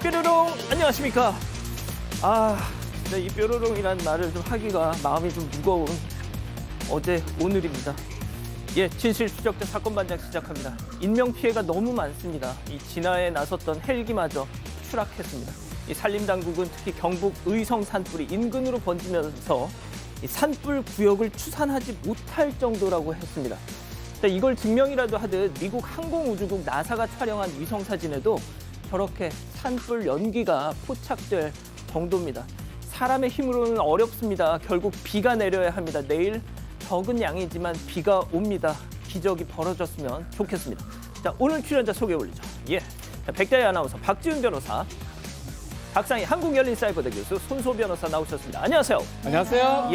뾰로롱 안녕하십니까. 진짜 이 뾰로롱이라는 말을 좀 하기가 마음이 좀 무거운 어제 오늘입니다. 진실 추적자 사건 반장 시작합니다. 인명 피해가 너무 많습니다. 이 진화에 나섰던 헬기마저 추락했습니다. 이 산림당국은 특히 경북 의성 산불이 인근으로 번지면서 이 산불 구역을 추산하지 못할 정도라고 했습니다. 이걸 증명이라도 하듯 미국 항공우주국 나사가 촬영한 위성 사진에도 저렇게 산불 연기가 포착될 정도입니다. 사람의 힘으로는 어렵습니다. 결국 비가 내려야 합니다. 내일 적은 양이지만 비가 옵니다. 기적이 벌어졌으면 좋겠습니다. 자, 오늘 출연자 소개 올리죠. 백다희 아나운서, 박지훈 변호사, 박상희 한국열린사이버대 교수, 손소 변호사 나오셨습니다. 안녕하세요. 안녕하세요.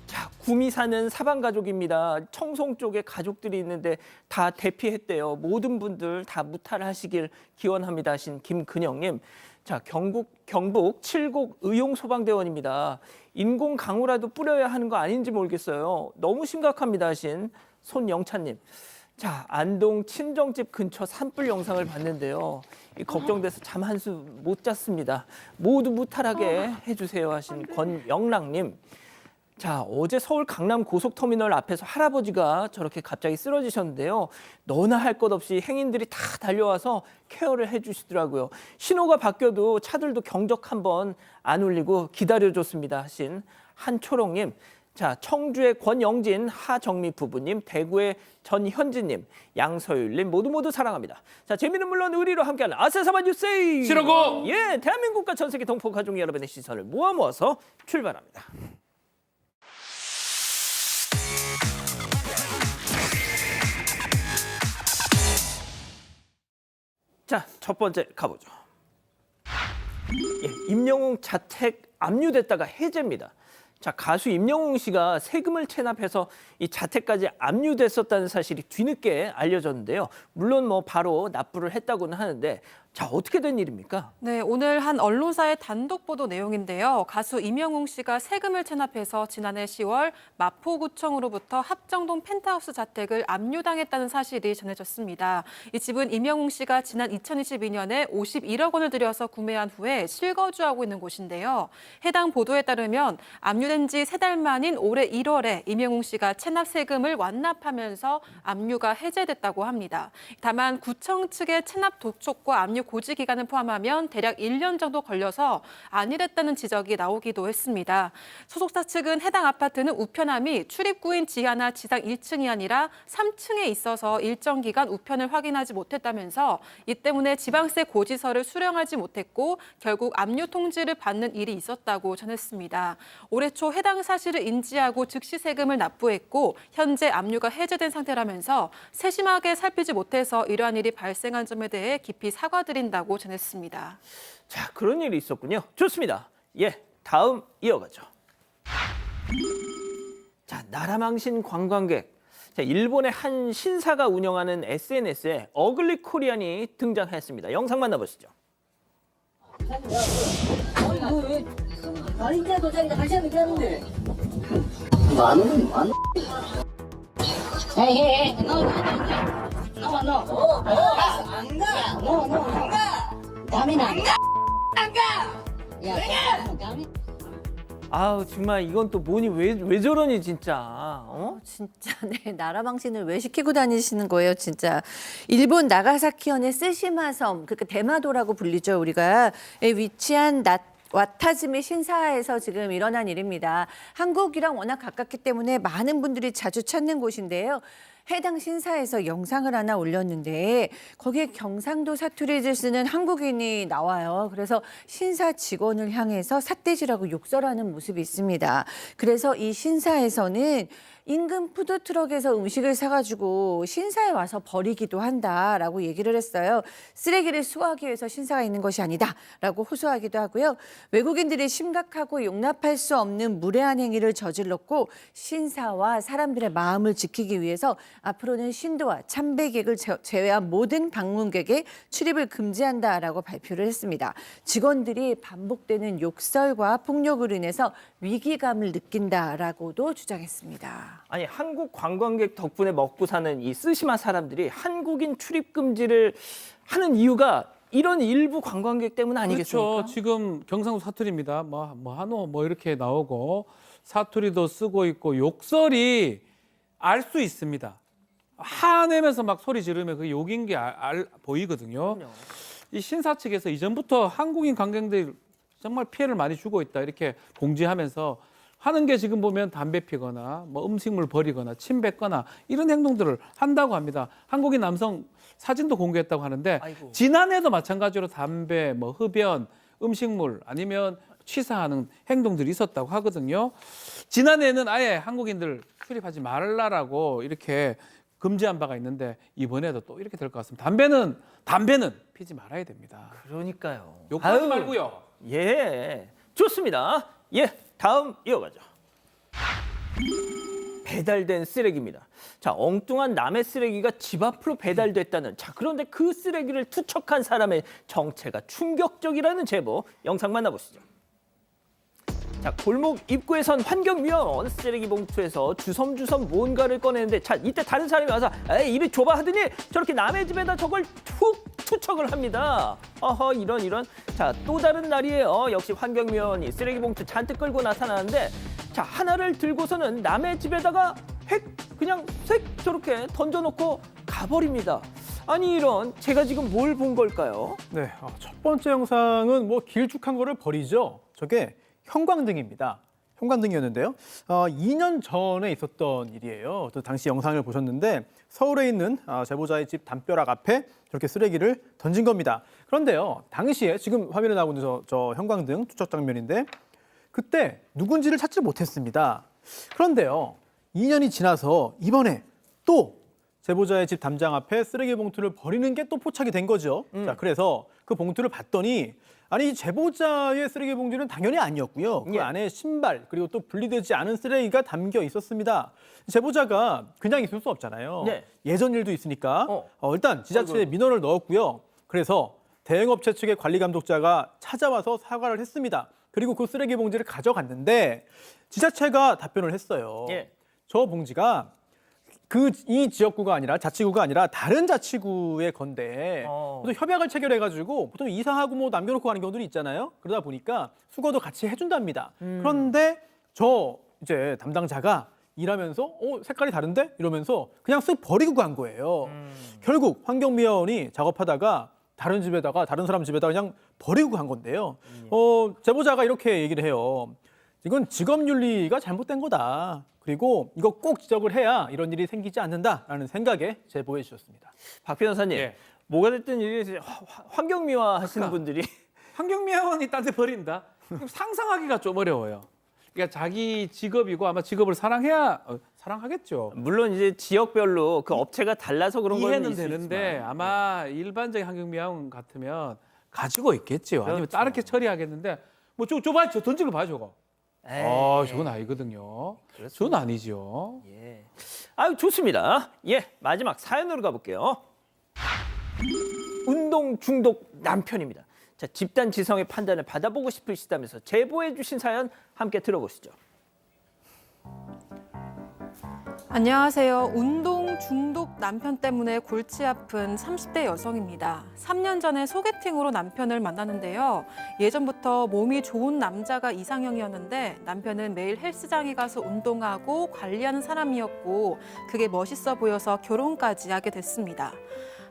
자, 구미 사는 사방 가족입니다. 청송 쪽에 가족들이 있는데 다 대피했대요. 모든 분들 다 무탈하시길 기원합니다 하신 김근영님. 자, 경북 칠곡 의용소방대원입니다. 인공 강우라도 뿌려야 하는 거 아닌지 모르겠어요. 너무 심각합니다 하신 손영찬님. 자, 안동 친정집 근처 산불 영상을 봤는데요. 걱정돼서 잠 한숨 못 잤습니다. 모두 무탈하게 해주세요 하신 권영랑님. 자, 어제 서울 강남 고속터미널 앞에서 할아버지가 저렇게 갑자기 쓰러지셨는데요. 너나 할 것 없이 행인들이 다 달려와서 케어를 해주시더라고요. 신호가 바뀌어도 차들도 경적 한번 안 울리고 기다려줬습니다 하신 한초롱님. 자, 청주의 권영진, 하정미 부부님, 대구의 전현진님, 양서율님 모두 사랑합니다. 자, 재미는 물론 의리로 함께하는 아세사바 뉴스. 시로고. 대한민국과 전 세계 동포 가족 여러분의 시선을 모아서 출발합니다. 자, 첫 번째 가보죠. 임영웅 자택 압류됐다가 해제입니다. 자, 가수 임영웅 씨가 세금을 체납해서 이 자택까지 압류됐었다는 사실이 뒤늦게 알려졌는데요. 물론 바로 납부를 했다고는 하는데, 자, 어떻게 된 일입니까? 네, 오늘 한 언론사의 단독 보도 내용인데요. 가수 임영웅 씨가 세금을 체납해서 지난해 10월 마포구청으로부터 합정동 펜트하우스 자택을 압류당했다는 사실이 전해졌습니다. 이 집은 임영웅 씨가 지난 2022년에 51억 원을 들여서 구매한 후에 실거주하고 있는 곳인데요. 해당 보도에 따르면 압류된 지 3달 만인 올해 1월에 임영웅 씨가 체납 세금을 완납하면서 압류가 해제됐다고 합니다. 다만 구청 측의 체납 도촉과 압류 고지 기간을 포함하면 대략 1년 정도 걸려서 안일했다는 지적이 나오기도 했습니다. 소속사 측은 해당 아파트는 우편함이 출입구인 지하나 지상 1층이 아니라 3층에 있어서 일정 기간 우편을 확인하지 못했다면서 이 때문에 지방세 고지서를 수령하지 못했고 결국 압류 통지를 받는 일이 있었다고 전했습니다. 올해 초 해당 사실을 인지하고 즉시 세금을 납부했고 현재 압류가 해제된 상태라면서 세심하게 살피지 못해서 이러한 일이 발생한 점에 대해 깊이 사과드린다고 전했습니다. 자, 그런 일이 있었군요. 좋습니다. 다음 이어가죠. 자, 나라망신 관광객. 자, 일본의 한 신사가 운영하는 SNS에 어글리 코리안이 등장했습니다. 영상 만나보시죠. 마린자 도장이 다시 하는 게 하는데 만 헤이 너 안가 너 다음에는 안가 야 정말 이건 또 뭐니 왜 저러니 진짜. 진짜 나라 망신을 왜 시키고 다니시는 거예요, 진짜. 일본 나가사키현의 쓰시마 섬, 그러니까 대마도라고 불리죠, 우리가. 에 위치한 와타즈미 신사에서 지금 일어난 일입니다. 한국이랑 워낙 가깝기 때문에 많은 분들이 자주 찾는 곳인데요. 해당 신사에서 영상을 하나 올렸는데 거기에 경상도 사투리를 쓰는 한국인이 나와요. 그래서 신사 직원을 향해서 삿대질하고 욕설하는 모습이 있습니다. 그래서 이 신사에서는 인근 푸드트럭에서 음식을 사가지고 신사에 와서 버리기도 한다라고 얘기를 했어요. 쓰레기를 수거하기 위해서 신사가 있는 것이 아니다라고 호소하기도 하고요. 외국인들이 심각하고 용납할 수 없는 무례한 행위를 저질렀고 신사와 사람들의 마음을 지키기 위해서 앞으로는 신도와 참배객을 제외한 모든 방문객의 출입을 금지한다라고 발표를 했습니다. 직원들이 반복되는 욕설과 폭력으로 인해서 위기감을 느낀다라고도 주장했습니다. 아니, 한국 관광객 덕분에 먹고 사는 이 쓰시마 사람들이 한국인 출입 금지를 하는 이유가 이런 일부 관광객 때문 아니겠습니까? 그렇죠. 지금 경상도 사투리입니다. 뭐 한호 뭐 이렇게 나오고 사투리도 쓰고 있고 욕설이 알 수 있습니다. 화내면서 막 소리 지르면 그 욕인 게 보이거든요. 그럼요. 이 신사 측에서 이전부터 한국인 관광객들 정말 피해를 많이 주고 있다 이렇게 공지하면서 하는 게 지금 보면 담배 피거나 뭐 음식물 버리거나 침 뱉거나 이런 행동들을 한다고 합니다. 한국인 남성 사진도 공개했다고 하는데 아이고. 지난해도 마찬가지로 담배, 뭐 흡연, 음식물 아니면 취사하는 행동들이 있었다고 하거든요. 지난해에는 아예 한국인들 출입하지 말라라고 이렇게 금지한 바가 있는데 이번에도 또 이렇게 될 것 같습니다. 담배는 피지 말아야 됩니다. 그러니까요. 욕하지 아유, 말고요. 예, 좋습니다. 예, 다음 이어가죠. 배달된 쓰레기입니다. 자, 엉뚱한 남의 쓰레기가 집 앞으로 배달됐다는. 자, 그런데 그 쓰레기를 투척한 사람의 정체가 충격적이라는 제보. 영상 만나보시죠. 자, 골목 입구에 선 환경미화원 쓰레기 봉투에서 주섬주섬 뭔가를 꺼내는데, 자, 이때 다른 사람이 와서 에이, 이리 줘봐 하더니 저렇게 남의 집에다 저걸 툭 투척을 합니다. 어허, 이런. 자, 또 다른 날이에요. 역시 환경미화원이 쓰레기 봉투 잔뜩 끌고 나타나는데, 자, 하나를 들고서는 남의 집에다가 그냥 색 저렇게 던져놓고 가버립니다. 아니, 이런, 제가 지금 뭘 본 걸까요? 네, 첫 번째 영상은 뭐 길쭉한 거를 버리죠. 저게 형광등입니다. 형광등이었는데요. 2년 전에 있었던 일이에요. 또 당시 영상을 보셨는데 서울에 있는 제보자의 집 담벼락 앞에 저렇게 쓰레기를 던진 겁니다. 그런데요, 당시에 지금 화면에 나오고 있는 저 형광등 투척 장면인데 그때 누군지를 찾지 못했습니다. 그런데요, 2년이 지나서 이번에 또 제보자의 집 담장 앞에 쓰레기 봉투를 버리는 게 또 포착이 된 거죠. 자, 그래서 그 봉투를 봤더니 아니, 제보자의 쓰레기 봉지는 당연히 아니었고요. 그 예. 안에 신발 그리고 또 분리되지 않은 쓰레기가 담겨 있었습니다. 제보자가 그냥 있을 수 없잖아요. 네. 예전 일도 있으니까 일단 지자체에 민원을 넣었고요. 그래서 대행업체 측의 관리 감독자가 찾아와서 사과를 했습니다. 그리고 그 쓰레기 봉지를 가져갔는데 지자체가 답변을 했어요. 예. 저 봉지가 이 지역구가 아니라 자치구가 아니라 다른 자치구의 건데 또 협약을 체결해가지고 보통 이사하고 뭐 남겨놓고 가는 경우들이 있잖아요. 그러다 보니까 수거도 같이 해준답니다. 그런데 저 이제 담당자가 일하면서 색깔이 다른데 이러면서 그냥 쓱 버리고 간 거예요. 결국 환경미화원이 작업하다가 다른 사람 집에다가 그냥 버리고 간 건데요. 제보자가 이렇게 얘기를 해요. 이건 직업윤리가 잘못된 거다. 그리고 이거 꼭 지적을 해야 이런 일이 생기지 않는다라는 생각에 제보해 주셨습니다. 박 변호사님, 예. 뭐가 됐든 이제 환경미화 하시는 분들이 환경미화원이 딴 데 버린다? 상상하기가 좀 어려워요. 그러니까 자기 직업이고 아마 직업을 사랑해야 사랑하겠죠. 물론 이제 지역별로 그 업체가 달라서 그런 건 이해는 있을 되는데 있지만. 아마 일반적인 환경미화원 같으면 가지고 있겠죠. 아니면 그렇죠. 다르게 처리하겠는데 뭐 줘봐, 저 던진 거 봐, 저거. 저건 아니거든요. 저건 아니죠. 예. 아유, 좋습니다. 예, 마지막 사연으로 가볼게요. 운동 중독 남편입니다. 자, 집단 지성의 판단을 받아보고 싶으시다면서 제보해 주신 사연 함께 들어보시죠. 안녕하세요. 운동 중독 남편 때문에 골치 아픈 30대 여성입니다. 3년 전에 소개팅으로 남편을 만났는데요. 예전부터 몸이 좋은 남자가 이상형이었는데 남편은 매일 헬스장에 가서 운동하고 관리하는 사람이었고 그게 멋있어 보여서 결혼까지 하게 됐습니다.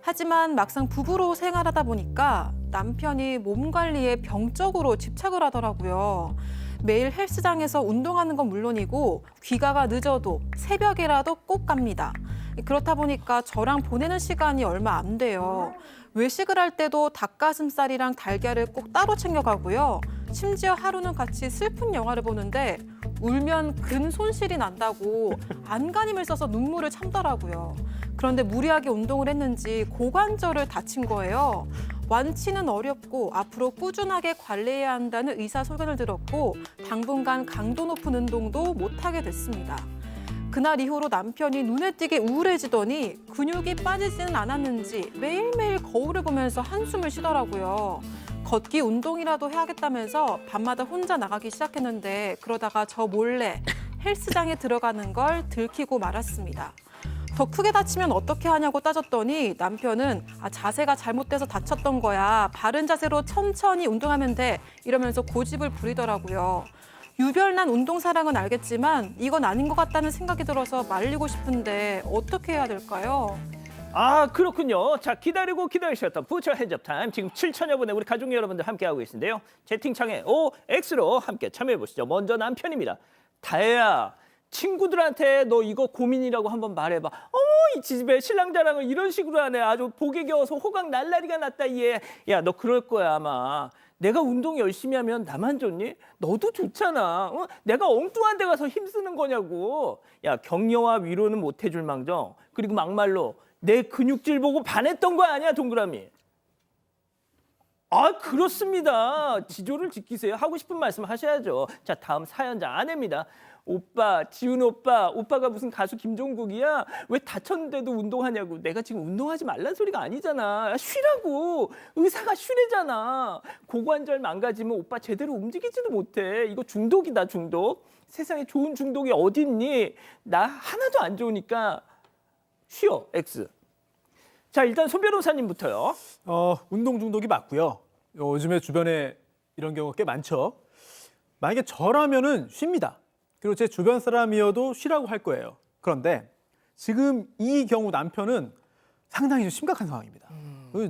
하지만 막상 부부로 생활하다 보니까 남편이 몸 관리에 병적으로 집착을 하더라고요. 매일 헬스장에서 운동하는 건 물론이고 귀가가 늦어도 새벽에라도 꼭 갑니다. 그렇다 보니까 저랑 보내는 시간이 얼마 안 돼요. 외식을 할 때도 닭가슴살이랑 달걀을 꼭 따로 챙겨가고요. 심지어 하루는 같이 슬픈 영화를 보는데 울면 근 손실이 난다고 안간힘을 써서 눈물을 참더라고요. 그런데 무리하게 운동을 했는지 고관절을 다친 거예요. 완치는 어렵고 앞으로 꾸준하게 관리해야 한다는 의사 소견을 들었고 당분간 강도 높은 운동도 못하게 됐습니다. 그날 이후로 남편이 눈에 띄게 우울해지더니 근육이 빠지지는 않았는지 매일매일 거울을 보면서 한숨을 쉬더라고요. 걷기 운동이라도 해야겠다면서 밤마다 혼자 나가기 시작했는데 그러다가 저 몰래 헬스장에 들어가는 걸 들키고 말았습니다. 더 크게 다치면 어떻게 하냐고 따졌더니 남편은 자세가 잘못돼서 다쳤던 거야. 바른 자세로 천천히 운동하면 돼. 이러면서 고집을 부리더라고요. 유별난 운동 사랑은 알겠지만 이건 아닌 것 같다는 생각이 들어서 말리고 싶은데 어떻게 해야 될까요? 아, 그렇군요. 자, 기다리고 기다리셨던 부처 핸즈업 타임. 지금 7천여 분의 우리 가족 여러분들 함께하고 계신데요. 채팅창에 OX로 함께 참여해보시죠. 먼저 남편입니다. 다혜야, 친구들한테 너 이거 고민이라고 한번 말해봐. 이 지집애 신랑 자랑을 이런 식으로 하네. 아주 복에 겨워서 호강 날라리가 났다, 얘. 야, 너 그럴 거야, 아마. 내가 운동 열심히 하면 나만 좋니? 너도 좋잖아. 내가 엉뚱한 데 가서 힘쓰는 거냐고. 야, 격려와 위로는 못 해줄 망정. 그리고 막말로 내 근육질 보고 반했던 거 아니야, 동그라미. 아, 그렇습니다. 지조를 지키세요. 하고 싶은 말씀 하셔야죠. 자, 다음 사연자 아내입니다. 오빠, 지훈 오빠가 무슨 가수 김종국이야? 왜 다쳤는데도 운동하냐고. 내가 지금 운동하지 말란 소리가 아니잖아. 야, 쉬라고. 의사가 쉬래잖아. 고관절 망가지면 오빠 제대로 움직이지도 못해. 이거 중독이다, 중독. 세상에 좋은 중독이 어딨니? 나 하나도 안 좋으니까 쉬어, X. 자, 일단 손 변호사님부터요. 운동 중독이 맞고요. 요즘에 주변에 이런 경우가 꽤 많죠. 만약에 저라면은 쉽니다. 그리고 제 주변 사람이어도 쉬라고 할 거예요. 그런데 지금 이 경우 남편은 상당히 좀 심각한 상황입니다.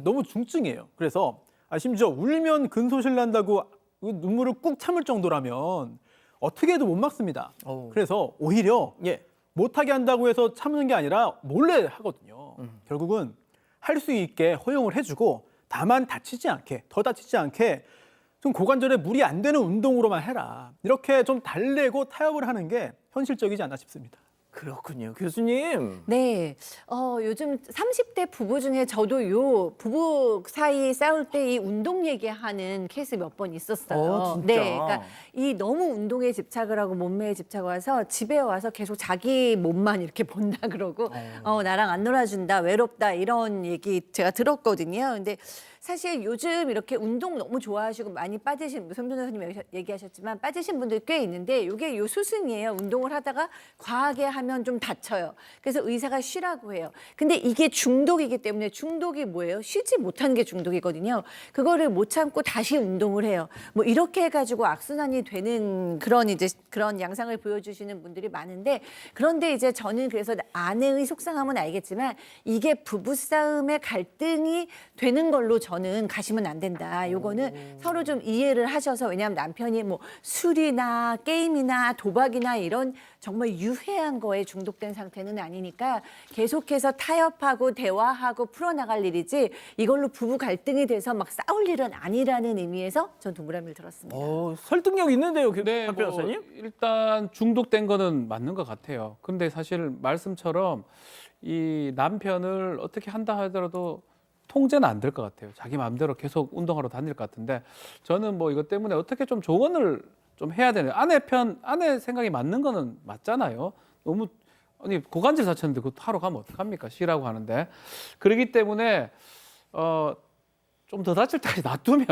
너무 중증이에요. 그래서 심지어 울면 근소실 난다고 눈물을 꾹 참을 정도라면 어떻게 해도 못 막습니다. 그래서 오히려 예. 못하게 한다고 해서 참는 게 아니라 몰래 하거든요. 결국은 할 수 있게 허용을 해주고 다만 더 다치지 않게 좀 고관절에 무리 안 되는 운동으로만 해라. 이렇게 좀 달래고 타협을 하는 게 현실적이지 않나 싶습니다. 그렇군요. 교수님. 네, 요즘 30대 부부 중에 저도 요 부부 사이 싸울 때 이 운동 얘기하는 케이스 몇 번 있었어요. 진짜? 네, 그러니까 이 너무 운동에 집착을 하고 몸매에 집착을 해서 집에 와서 계속 자기 몸만 이렇게 본다 그러고 나랑 안 놀아준다, 외롭다 이런 얘기 제가 들었거든요. 근데 사실 요즘 이렇게 운동 너무 좋아하시고 많이 빠지신, 손 변호사님 얘기하셨지만 빠지신 분들 꽤 있는데 이게 요 수순이에요. 운동을 하다가 과하게 하면 좀 다쳐요. 그래서 의사가 쉬라고 해요. 근데 이게 중독이기 때문에 중독이 뭐예요? 쉬지 못하는 게 중독이거든요. 그거를 못 참고 다시 운동을 해요. 뭐 이렇게 해가지고 악순환이 되는 그런 양상을 보여주시는 분들이 많은데 그런데 이제 저는 그래서 아내의 속상함은 알겠지만 이게 부부싸움의 갈등이 되는 걸로 저는 가시면 안 된다. 요거는 서로 좀 이해를 하셔서 왜냐하면 남편이 뭐 술이나 게임이나 도박이나 이런 정말 유해한 거에 중독된 상태는 아니니까 계속해서 타협하고 대화하고 풀어나갈 일이지 이걸로 부부 갈등이 돼서 막 싸울 일은 아니라는 의미에서 전 동그라미를 들었습니다. 설득력 있는데요, 네, 박 변호사님? 일단 중독된 거는 맞는 것 같아요. 근데 사실 말씀처럼 이 남편을 어떻게 한다 하더라도 통제는 안 될 것 같아요. 자기 마음대로 계속 운동하러 다닐 것 같은데 저는 뭐 이것 때문에 어떻게 좀 조언을 좀 해야 되는 아내 생각이 맞는 거는 맞잖아요. 너무 아니 고관절 다쳤는데 그거 하러 가면 어떡합니까? 쉬라고 하는데 그렇기 때문에 좀 더 다칠 때까지 놔두면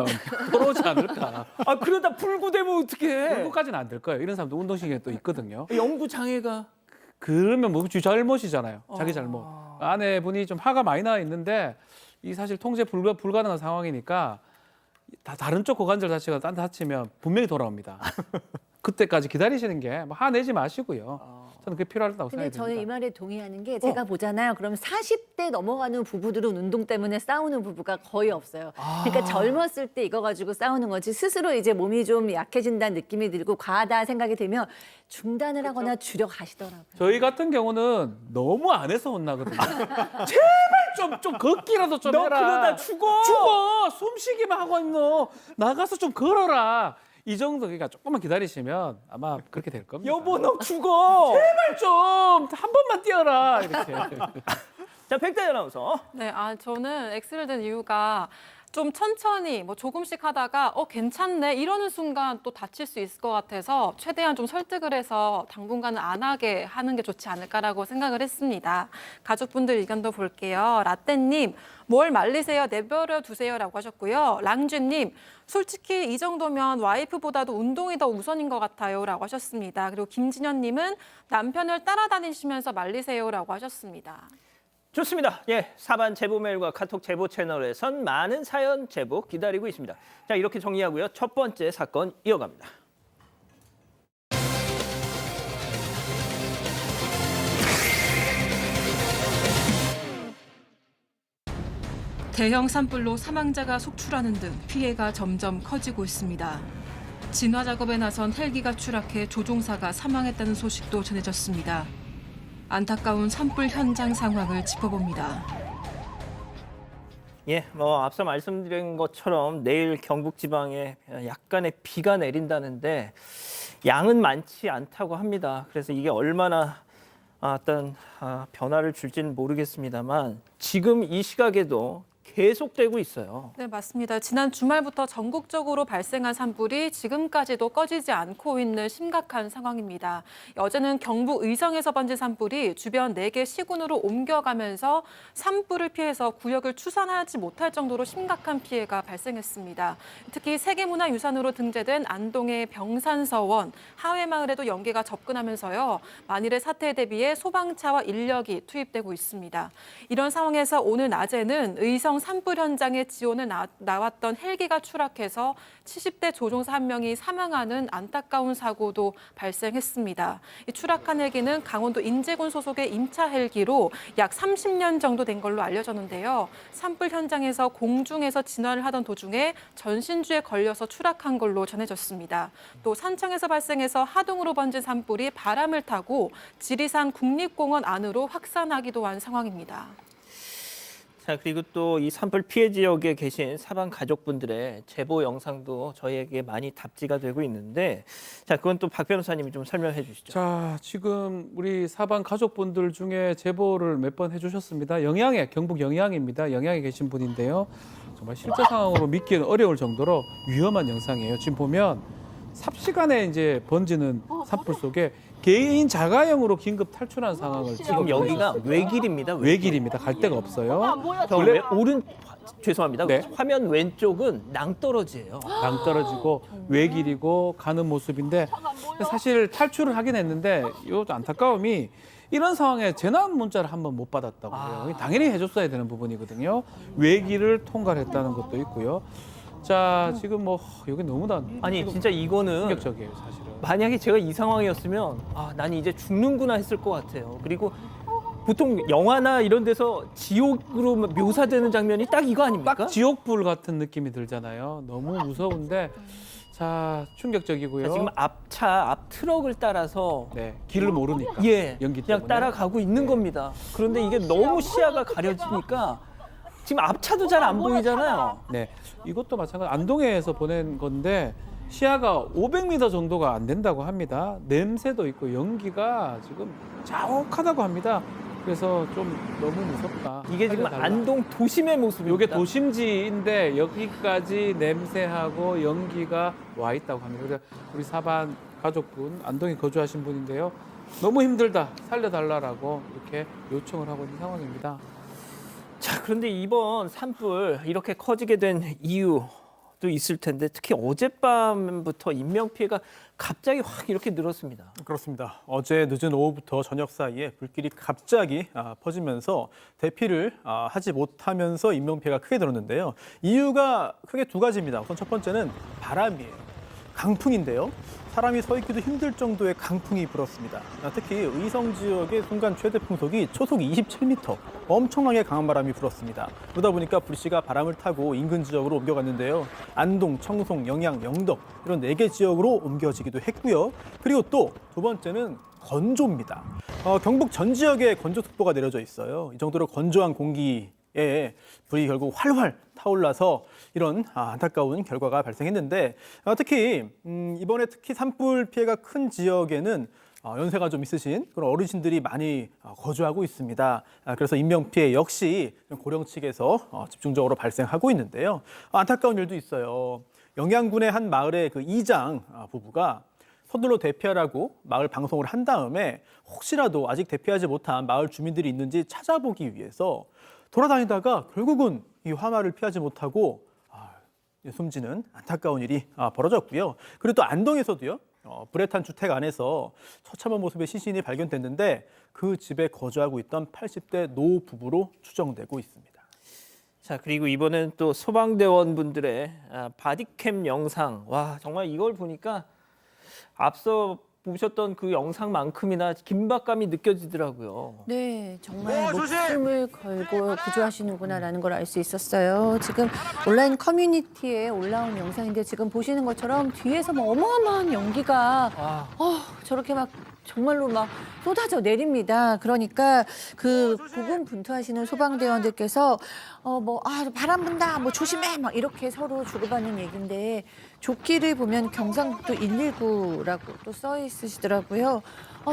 돌아오지 않을까. 아, 그러다 불구되면 어떡해? 결국까지는 안 될 거예요. 이런 사람도 운동신경이 또 있거든요. 영구 장애가. 그러면 뭐 잘못이잖아요. 자기 잘못. 아내분이 좀 화가 많이 나 있는데 이 사실 통제 불가능한 상황이니까 다른 쪽 고관절 다치가 딴 데 다치면 분명히 돌아옵니다. 그때까지 기다리시는 게 뭐 화내지 마시고요. 저는 그게 필요하다고 근데 생각이 저는 이 듭니다. 말에 동의하는 게 제가 보잖아요. 그럼 40대 넘어가는 부부들은 운동 때문에 싸우는 부부가 거의 없어요. 그러니까 젊었을 때 이거 가지고 싸우는 거지 스스로 이제 몸이 좀 약해진다는 느낌이 들고 과하다 생각이 들면 중단을 하거나 줄여 가시더라고요. 저희 같은 경우는 너무 안 해서 혼나거든요. 제발 좀 걷기라도 좀 너 해라. 그러다 죽어. 죽어. 숨쉬기만 하고 있노. 나가서 좀 걸어라. 이 정도 그러니까 조금만 기다리시면 아마 그렇게 될 겁니다. 여보, 너 죽어. 제발 좀 한 번만 뛰어라 이렇게. 자, 백다희 아나운서. 네, 저는 X를 든 이유가 좀 천천히 뭐 조금씩 하다가 괜찮네 이러는 순간 또 다칠 수 있을 것 같아서 최대한 좀 설득을 해서 당분간은 안 하게 하는 게 좋지 않을까라고 생각을 했습니다. 가족분들 의견도 볼게요. 라떼님, 뭘 말리세요? 내버려 두세요라고 하셨고요. 랑쥐님, 솔직히 이 정도면 와이프보다도 운동이 더 우선인 것 같아요라고 하셨습니다. 그리고 김진현님은 남편을 따라다니시면서 말리세요라고 하셨습니다. 좋습니다. 예, 사반 제보 메일과 카톡 제보 채널에선 많은 사연 제보 기다리고 있습니다. 자, 이렇게 정리하고요. 첫 번째 사건 이어갑니다. 대형 산불로 사망자가 속출하는 등 피해가 점점 커지고 있습니다. 진화 작업에 나선 헬기가 추락해 조종사가 사망했다는 소식도 전해졌습니다. 안타까운 산불 현장 상황을 짚어봅니다. 예, 앞서 말씀드린 것처럼 내일 경북 지방에 약간의 비가 내린다는데 양은 많지 않다고 합니다. 그래서 이게 얼마나 어떤 변화를 줄지는 모르겠습니다만 지금 이 시각에도 계속되고 있어요. 네, 맞습니다. 지난 주말부터 전국적으로 발생한 산불이 지금까지도 꺼지지 않고 있는 심각한 상황입니다. 어제는 경북 의성에서 번진 산불이 주변 4개 시군으로 옮겨가면서 산불을 피해서 구역을 추산하지 못할 정도로 심각한 피해가 발생했습니다. 특히 세계문화유산으로 등재된 안동의 병산서원, 하회마을에도 연기가 접근하면서요. 만일의 사태에 대비해 소방차와 인력이 투입되고 있습니다. 이런 상황에서 오늘 낮에는 의성 산불 현장에 지원을 나왔던 헬기가 추락해서 70대 조종사 1명이 사망하는 안타까운 사고도 발생했습니다. 이 추락한 헬기는 강원도 인제군 소속의 임차 헬기로 약 30년 정도 된 걸로 알려졌는데요. 산불 현장에서 공중에서 진화를 하던 도중에 전신주에 걸려서 추락한 걸로 전해졌습니다. 또 산청에서 발생해서 하동으로 번진 산불이 바람을 타고 지리산 국립공원 안으로 확산하기도 한 상황입니다. 자, 그리고 또 이 산불 피해 지역에 계신 사방 가족분들의 제보 영상도 저희에게 많이 답지가 되고 있는데, 자, 그건 또 박 변호사님이 좀 설명해 주시죠. 자, 지금 우리 사방 가족분들 중에 제보를 몇 번 해주셨습니다. 영양에, 경북 영양입니다. 영양에 계신 분인데요. 정말 실제 상황으로 믿기는 어려울 정도로 위험한 영상이에요. 지금 보면 삽시간에 이제 번지는 산불 속에 개인 자가용으로 긴급 탈출한 상황을 지금 여기가 외길입니다. 외길입니다. 갈 데가 없어요. 죄송합니다. 네. 화면 왼쪽은 낭떠러지예요. 낭떨어지고 외길이고 가는 모습인데 사실 탈출을 하긴 했는데 이 안타까움이 이런 상황에 재난 문자를 한번 못 받았다고 해요. 당연히 해줬어야 되는 부분이거든요. 외길을 통과했다는 것도 있고요. 자, 지금 여기 너무나 아니 진짜 이거는 충격적이에요, 사실은. 만약에 제가 이 상황이었으면 난 이제 죽는구나 했을 것 같아요. 그리고 보통 영화나 이런 데서 지옥으로 묘사되는 장면이 딱 이거 아닙니까? 딱 지옥불 같은 느낌이 들잖아요. 너무 무서운데 자, 충격적이고요. 지금 앞 트럭을 따라서 네, 길을 모르니까. 연기 그냥 때문에. 따라가고 있는 겁니다. 그런데 이게 너무 시야가 가려지니까 지금 앞차도 잘 안 보이잖아요. 네, 이것도 마찬가지. 안동에서 보낸 건데 시야가 500m 정도가 안 된다고 합니다. 냄새도 있고 연기가 지금 자욱하다고 합니다. 그래서 좀 너무 무섭다. 이게 지금 살려달라. 안동 도심의 모습입니다. 이게 도심지인데 여기까지 냄새하고 연기가 와 있다고 합니다. 그래서 우리 사반 가족분, 안동에 거주하신 분인데요. 너무 힘들다, 살려달라고 이렇게 요청을 하고 있는 상황입니다. 자, 그런데 이번 산불 이렇게 커지게 된 이유도 있을 텐데 특히 어젯밤부터 인명피해가 갑자기 확 이렇게 늘었습니다. 그렇습니다. 어제 늦은 오후부터 저녁 사이에 불길이 갑자기 퍼지면서 대피를 하지 못하면서 인명피해가 크게 늘었는데요. 이유가 크게 두 가지입니다. 우선 첫 번째는 바람이에요. 강풍인데요. 사람이 서 있기도 힘들 정도의 강풍이 불었습니다. 특히 의성 지역의 순간 최대 풍속이 초속 27m, 엄청나게 강한 바람이 불었습니다. 그러다 보니까 불씨가 바람을 타고 인근 지역으로 옮겨갔는데요. 안동, 청송, 영양, 영덕 이런 4개 지역으로 옮겨지기도 했고요. 그리고 또 두 번째는 건조입니다. 경북 전 지역에 건조특보가 내려져 있어요. 이 정도로 건조한 공기에 불이 결국 활활 타올라서 이런 안타까운 결과가 발생했는데 특히 이번에 특히 산불 피해가 큰 지역에는 연세가 좀 있으신 그런 어르신들이 많이 거주하고 있습니다. 그래서 인명피해 역시 고령 측에서 집중적으로 발생하고 있는데요. 안타까운 일도 있어요. 영양군의 한 마을의 그 이장 부부가 서둘러 대피하라고 마을 방송을 한 다음에 혹시라도 아직 대피하지 못한 마을 주민들이 있는지 찾아보기 위해서 돌아다니다가 결국은 이 화마를 피하지 못하고 숨지는 안타까운 일이 벌어졌고요. 그리고 또 안동에서도요. 불에 탄 주택 안에서 처참한 모습의 시신이 발견됐는데 그 집에 거주하고 있던 80대 노 부부로 추정되고 있습니다. 자, 그리고 이번엔 또 소방대원분들의 바디캠 영상. 와, 정말 이걸 보니까 앞서 보셨던 그 영상만큼이나 긴박감이 느껴지더라고요. 네, 정말 목숨을 걸고 구조하시는구나라는 걸 알 수 있었어요. 지금 온라인 커뮤니티에 올라온 영상인데 지금 보시는 것처럼 뒤에서 막 어마어마한 연기가 저렇게 막 정말로 막 쏟아져 내립니다. 그러니까 그 고군분투하시는 소방대원들께서 바람 분다, 뭐 조심해, 막 이렇게 서로 주고받는 얘기인데 조끼를 보면 경상북도 119라고 또 써 있으시더라고요.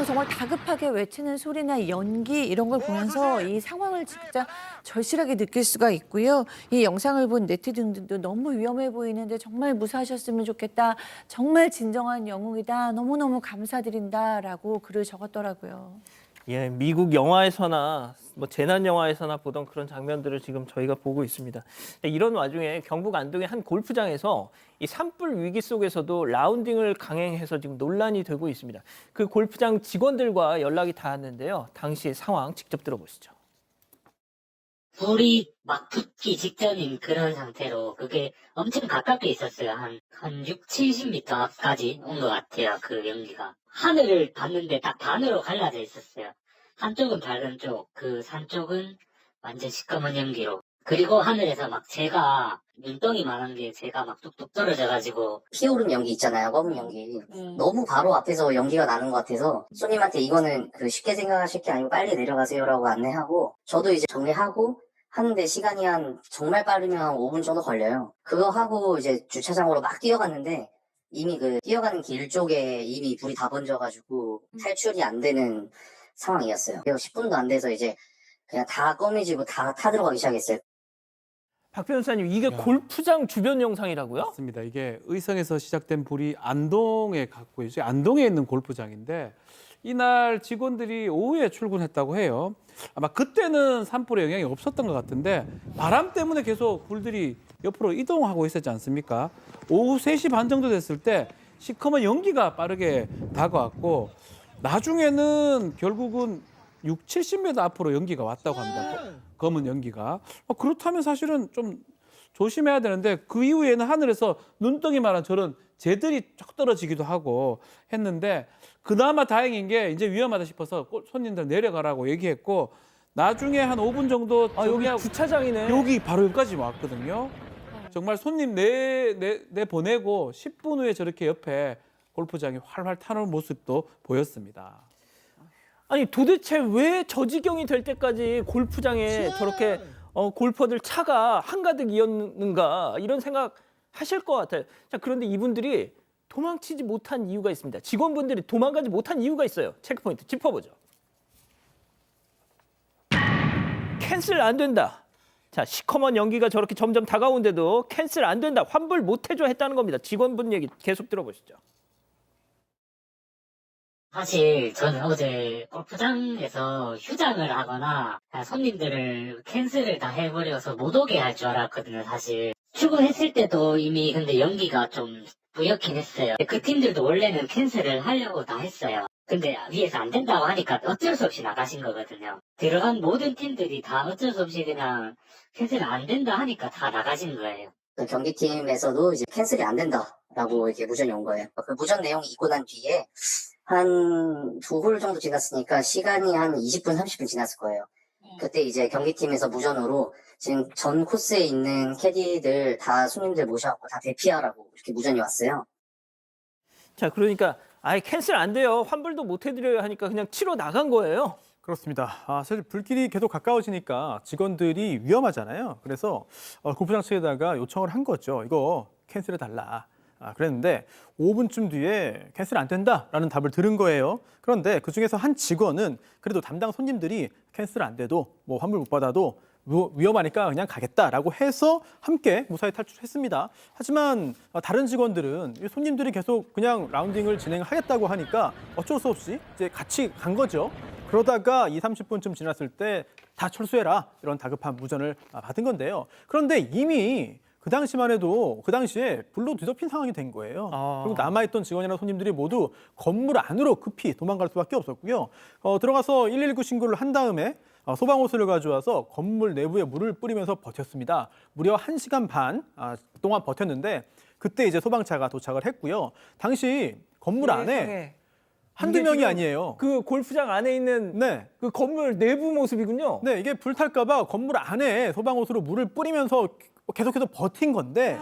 정말 다급하게 외치는 소리나 연기 이런 걸 보면서 이 상황을 진짜 절실하게 느낄 수가 있고요. 이 영상을 본 네티즌들도 너무 위험해 보이는데 정말 무사하셨으면 좋겠다. 정말 진정한 영웅이다. 너무너무 감사드린다라고 글을 적었더라고요. 예, 미국 영화에서나 뭐 재난 영화에서나 보던 그런 장면들을 지금 저희가 보고 있습니다. 이런 와중에 경북 안동의 한 골프장에서 이 산불 위기 속에서도 라운딩을 강행해서 지금 논란이 되고 있습니다. 그 골프장 직원들과 연락이 닿았는데요. 당시의 상황 직접 들어보시죠. 불이 막 붙기 직전인 그런 상태로 그게 엄청 가깝게 있었어요. 한 6, 70m까지 온 것 같아요. 그 연기가. 하늘을 봤는데 딱 반으로 갈라져 있었어요. 한쪽은 밝은 쪽, 그 산 쪽은 완전 시꺼먼 연기로. 그리고 하늘에서 막 제가 눈덩이만한 게 제가 막 뚝뚝 떨어져가지고 피오른 연기 있잖아요. 검은 연기. 너무 바로 앞에서 연기가 나는 것 같아서 손님한테 이거는 쉽게 생각하실 게 아니고 빨리 내려가세요라고 안내하고 저도 이제 정리하고 하는데 시간이 정말 빠르면 한 5분 정도 걸려요. 그거 하고 이제 주차장으로 막 뛰어갔는데 이미 뛰어가는 길 쪽에 이미 불이 다 번져가지고 탈출이 안 되는 상황이었어요. 그리고 10분도 안 돼서 이제 그냥 다 꺼매지고 다 타들어가기 시작했어요. 박 변호사님, 이게 골프장 주변 영상이라고요? 맞습니다. 이게 의성에서 시작된 불이 안동에 갔고요. 이제 안동에 있는 골프장인데 이날 직원들이 오후에 출근했다고 해요. 아마 그때는 산불에 영향이 없었던 것 같은데 바람 때문에 계속 불들이 옆으로 이동하고 있었지 않습니까? 오후 3시 반 정도 됐을 때 시커먼 연기가 빠르게 다가왔고 나중에는 결국은 6, 70m 앞으로 연기가 왔다고 합니다. 검은 연기가. 그렇다면 사실은 좀 조심해야 되는데 그 이후에는 하늘에서 눈덩이만한 저런 재들이 쫙 떨어지기도 하고 했는데 그나마 다행인 게 이제 위험하다 싶어서 손님들 내려가라고 얘기했고 나중에 한 5분 정도 여기 주차장이네. 여기 바로 여기까지 왔거든요. 정말 손님 보내고 10분 후에 저렇게 옆에 골프장이 활활 타는 모습도 보였습니다. 아니 도대체 왜 저 지경이 될 때까지 골프장에 저렇게 골퍼들 차가 한가득이었는가 이런 생각 하실 것 같아요. 자, 그런데 이분들이 도망치지 못한 이유가 있습니다. 직원분들이 도망가지 못한 이유가 있어요. 체크포인트 짚어보죠. 캔슬 안 된다. 자, 시커먼 연기가 저렇게 점점 다가오는데도 캔슬 안 된다. 환불 못 해줘 했다는 겁니다. 직원분 얘기 계속 들어보시죠. 사실 저는 어제 골프장에서 휴장을 하거나 손님들을 캔슬을 다 해버려서 못 오게 할 줄 알았거든요. 사실 출근했을 때도 이미 근데 연기가 좀 뿌옇긴 했어요. 그 팀들도 원래는 캔슬을 하려고 다 했어요. 근데 위에서 안 된다고 하니까 어쩔 수 없이 나가신 거거든요. 들어간 모든 팀들이 다 어쩔 수 없이 그냥 캔슬 안 된다 하니까 다 나가신 거예요. 그 경기팀에서도 이제 캔슬이 안 된다라고 이렇게 무전이 온 거예요. 그 무전 내용이 있고 난 뒤에 한 2홀 정도 지났으니까 시간이 한 20분, 30분 지났을 거예요. 그때 이제 경기팀에서 무전으로 지금 전 코스에 있는 캐디들 다 손님들 모셔갖고 다 대피하라고 이렇게 무전이 왔어요. 자, 그러니까 아예 캔슬 안 돼요. 환불도 못 해드려야 하니까 그냥 치러 나간 거예요. 그렇습니다. 사실 불길이 계속 가까워지니까 직원들이 위험하잖아요. 그래서 골프장 측에다가 요청을 한 거죠. 이거 캔슬해달라. 그랬는데 5분쯤 뒤에 캔슬 안 된다라는 답을 들은 거예요. 그런데 그중에서 한 직원은 그래도 담당 손님들이 캔슬 안 돼도 뭐 환불 못 받아도 위험하니까 그냥 가겠다라고 해서 함께 무사히 탈출했습니다. 하지만 다른 직원들은 이 손님들이 계속 그냥 라운딩을 진행하겠다고 하니까 어쩔 수 없이 이제 같이 간 거죠. 그러다가 30분쯤 지났을 때 다 철수해라 이런 다급한 무전을 받은 건데요. 그런데 이미 그 당시만 해도 그 당시에 불로 뒤덮인 상황이 된 거예요. 그리고 남아있던 직원이나 손님들이 모두 건물 안으로 급히 도망갈 수밖에 없었고요. 들어가서 119 신고를 한 다음에 소방호스를 가져와서 건물 내부에 물을 뿌리면서 버텼습니다. 무려 1시간 반 동안 버텼는데 그때 이제 소방차가 도착을 했고요. 당시 건물 안에 한두 명이 아니에요. 그 골프장 안에 있는 네. 그 건물 내부 모습이군요. 네, 이게 불탈까 봐 건물 안에 소방호스로 물을 뿌리면서 계속해서 버틴 건데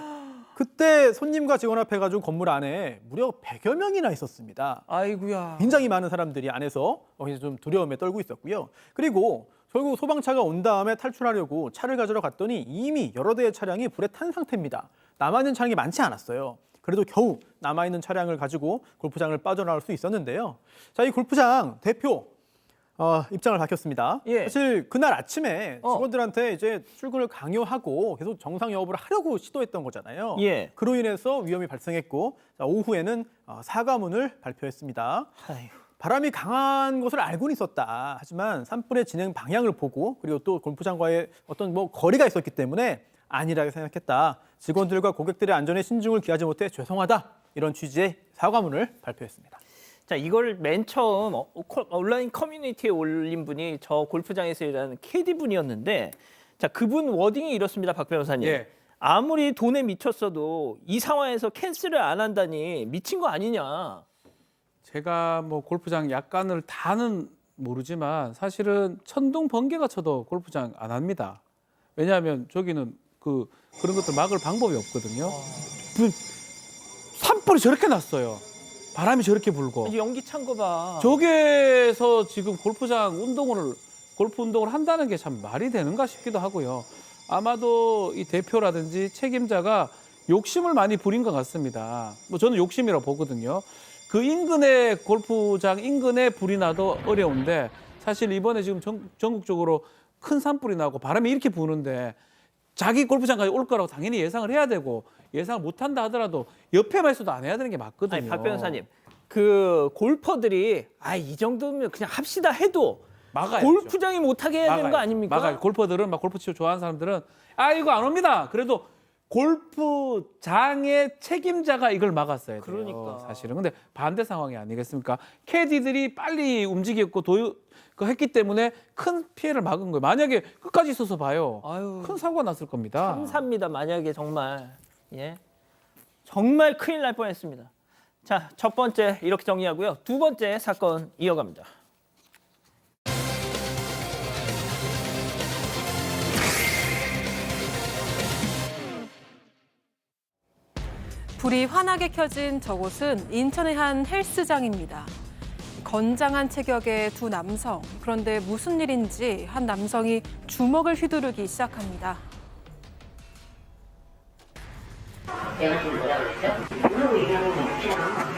그때 손님과 직원 앞에 가지고 건물 안에 무려 100여 명이나 있었습니다. 아이고야. 굉장히 많은 사람들이 안에서 좀 두려움에 떨고 있었고요. 그리고 결국 소방차가 온 다음에 탈출하려고 차를 가지러 갔더니 이미 여러 대의 차량이 불에 탄 상태입니다. 남아있는 차량이 많지 않았어요. 그래도 겨우 남아있는 차량을 가지고 골프장을 빠져나올 수 있었는데요. 자, 이 골프장 대표 입장을 밝혔습니다. 예. 사실 그날 아침에 직원들한테 이제 출근을 강요하고 계속 정상 영업을 하려고 시도했던 거잖아요. 예. 그로 인해서 위험이 발생했고 오후에는 사과문을 발표했습니다. 아이고. 바람이 강한 것을 알고는 있었다. 하지만 산불의 진행 방향을 보고 그리고 또 골프장과의 어떤 거리가 있었기 때문에 안일하게 생각했다. 직원들과 고객들의 안전에 신중을 기하지 못해 죄송하다. 이런 취지의 사과문을 발표했습니다. 자, 이걸 맨 처음 온라인 커뮤니티에 올린 분이 저 골프장에서 일하는 캐디 분이었는데, 자, 그분 워딩이 이렇습니다, 박 변호사님. 예. 아무리 돈에 미쳤어도 이 상황에서 캔슬을 안 한다니 미친 거 아니냐. 제가 뭐 골프장 약관을 다는 모르지만 사실은 천둥 번개가 쳐도 골프장 안 합니다. 왜냐하면 저기는 그런 것들 막을 방법이 없거든요. 산불이 저렇게 났어요. 바람이 저렇게 불고. 이제 연기 찬 거 봐. 저게서 지금 골프 운동을 한다는 게 참 말이 되는가 싶기도 하고요. 아마도 이 대표라든지 책임자가 욕심을 많이 부린 것 같습니다. 뭐 저는 욕심이라고 보거든요. 그 인근에 골프장 인근에 불이 나도 어려운데 사실 이번에 지금 전국적으로 큰 산불이 나고 바람이 이렇게 부는데 자기 골프장까지 올 거라고 당연히 예상을 해야 되고 예상을 못한다 하더라도 옆에만 있어도 안 해야 되는 게 맞거든요. 아니, 박 변호사님, 그 골퍼들이 이 정도면 그냥 합시다 해도 막아야죠. 골프장이 못하게 해야 되는 거 아닙니까? 막아요. 골퍼들은 막 골프 치고 좋아하는 사람들은 이거 안 옵니다. 그래도 골프장의 책임자가 이걸 막았어야 돼요. 그러니까. 사실은. 근데 반대 상황이 아니겠습니까? 캐디들이 빨리 움직였고 했기 때문에 큰 피해를 막은 거예요. 만약에 끝까지 있어서 봐요. 아유, 큰 사고가 났을 겁니다. 참사입니다. 만약에 정말 정말 큰일 날 뻔했습니다. 자, 첫 번째 이렇게 정리하고요. 두 번째 사건 이어갑니다. 불이 환하게 켜진 저곳은 인천의 한 헬스장입니다. 건장한 체격의 두 남성. 그런데 무슨 일인지 한 남성이 주먹을 휘두르기 시작합니다. 내가 지금 뭐라고 했죠? 뭐라고 얘기하는 거 없잖아.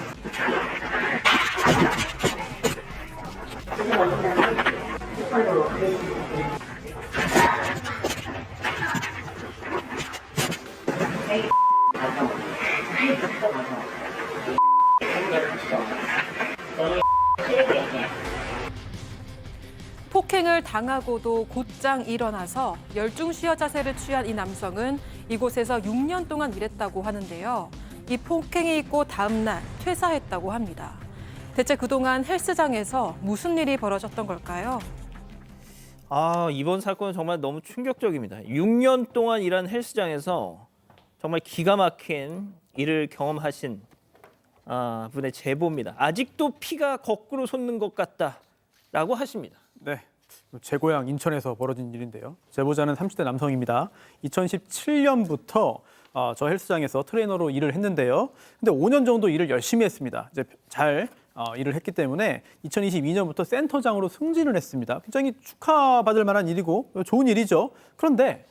폭행을 당하고도 곧장 일어나서 열중시어 자세를 취한 이 남성은 이곳에서 6년 동안 일했다고 하는데요. 이 폭행이 있고 다음 날 퇴사했다고 합니다. 대체 그동안 헬스장에서 무슨 일이 벌어졌던 걸까요? 이번 사건은 정말 너무 충격적입니다. 6년 동안 일한 헬스장에서 정말 기가 막힌 일을 경험하신 분의 제보입니다. 아직도 피가 거꾸로 솟는 것 같다라고 하십니다. 네, 제 고향 인천에서 벌어진 일인데요. 제보자는 30대 남성입니다. 2017년부터 저 헬스장에서 트레이너로 일을 했는데요. 근데 5년 정도 일을 열심히 했습니다. 이제 잘 일을 했기 때문에 2022년부터 센터장으로 승진을 했습니다. 굉장히 축하받을 만한 일이고 좋은 일이죠. 그런데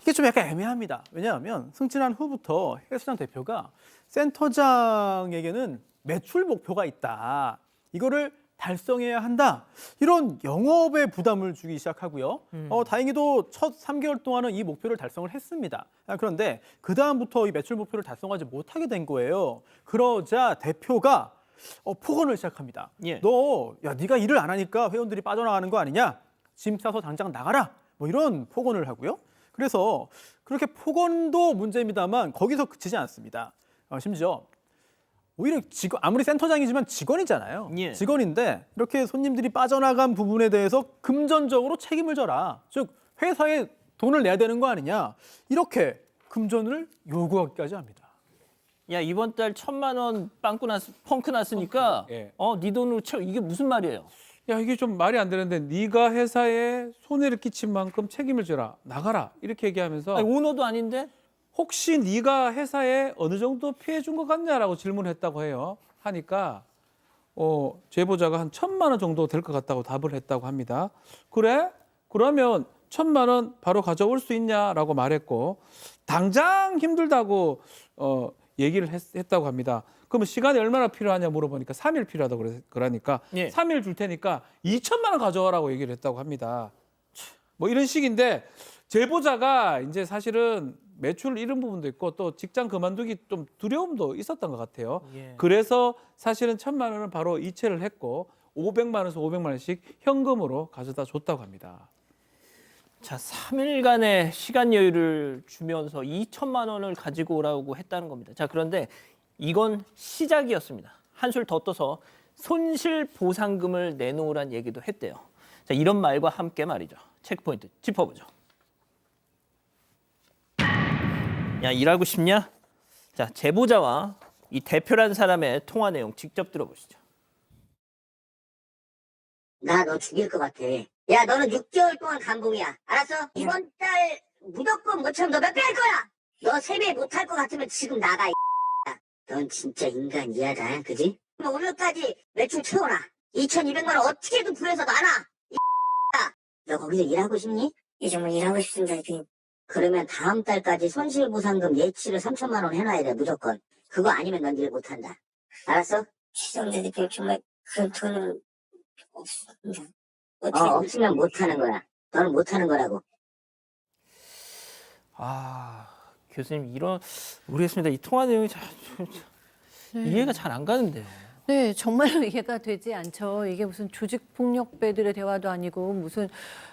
이게 좀 약간 애매합니다. 왜냐하면 승진한 후부터 헬스장 대표가 센터장에게는 매출 목표가 있다. 이거를 달성해야 한다. 이런 영업의 부담을 주기 시작하고요. 다행히도 첫 3개월 동안은 이 목표를 달성을 했습니다. 그런데 그 다음부터 이 매출 목표를 달성하지 못하게 된 거예요. 그러자 대표가 폭언을 시작합니다. 예. 네가 일을 안 하니까 회원들이 빠져나가는 거 아니냐? 짐 싸서 당장 나가라. 뭐 이런 폭언을 하고요. 그래서 그렇게 폭언도 문제입니다만 거기서 그치지 않습니다. 심지어 오히려 아무리 센터장이지만 직원이잖아요. 예. 직원인데 이렇게 손님들이 빠져나간 부분에 대해서 금전적으로 책임을 져라. 즉 회사에 돈을 내야 되는 거 아니냐. 이렇게 금전을 요구하기까지 합니다. 야, 이번 달 1,000만 원 펑크 났으니까 예. 네 돈으로 채워. 이게 무슨 말이에요? 야, 이게 좀 말이 안 되는데 네가 회사에 손해를 끼친 만큼 책임을 져라. 나가라. 이렇게 얘기하면서 아니, 오너도 아닌데? 혹시 네가 회사에 어느 정도 피해 준 것 같냐라고 질문했다고 해요. 하니까 제보자가 한 1,000만 원 정도 될 것 같다고 답을 했다고 합니다. 그래? 그러면 1,000만 원 바로 가져올 수 있냐라고 말했고 당장 힘들다고 얘기를 했다고 합니다. 그러면 시간이 얼마나 필요하냐 물어보니까 3일 필요하다고 그러니까 예. 3일 줄 테니까 2,000만 원 가져와라고 얘기를 했다고 합니다. 뭐 이런 식인데 제보자가 이제 사실은 매출을 잃은 부분도 있고 또 직장 그만두기 좀 두려움도 있었던 것 같아요. 예. 그래서 사실은 1,000만 원은 바로 이체를 했고 500만 원에서 500만 원씩 현금으로 가져다 줬다고 합니다. 자, 3일간의 시간 여유를 주면서 2천만 원을 가지고 오라고 했다는 겁니다. 자, 그런데 이건 시작이었습니다. 한술 더 떠서 손실 보상금을 내놓으란 얘기도 했대요. 자, 이런 말과 함께 말이죠. 체크포인트 짚어보죠. 야, 일하고 싶냐? 자, 제보자와 이 대표라는 사람의 통화 내용 직접 들어보시죠. 나 너 죽일 것 같아. 야, 너는 6개월 동안 감봉이야. 알았어? 이번 달 무조건 못하면 너 몇 배 할 거야? 너 3배 못 할 것 같으면 지금 나가, 이 넌 진짜 인간 이하다, 그지? 그럼 오늘까지 매출 채워라. 2,200만 원 어떻게든 구해서 놔라, 이 너 거기서 일하고 싶니? 정말 일하고 싶습니다, 대표님. 그러면 다음 달까지 손실보상금 예치를 3,000만 원 해놔야 돼, 무조건. 그거 아니면 넌 일 못한다. 알았어? 시청자 대표 정말 그 돈은 없습니다. 없으면 못하는 거야. 너는 못하는 거라고. 아, 교수님 모르겠습니다. 이 통화 내용이 이해가 잘 안 가는데요. 네, 정말로 이해가 되지 않죠. 이게 무슨 조직폭력배들의 대화도 아니고 무슨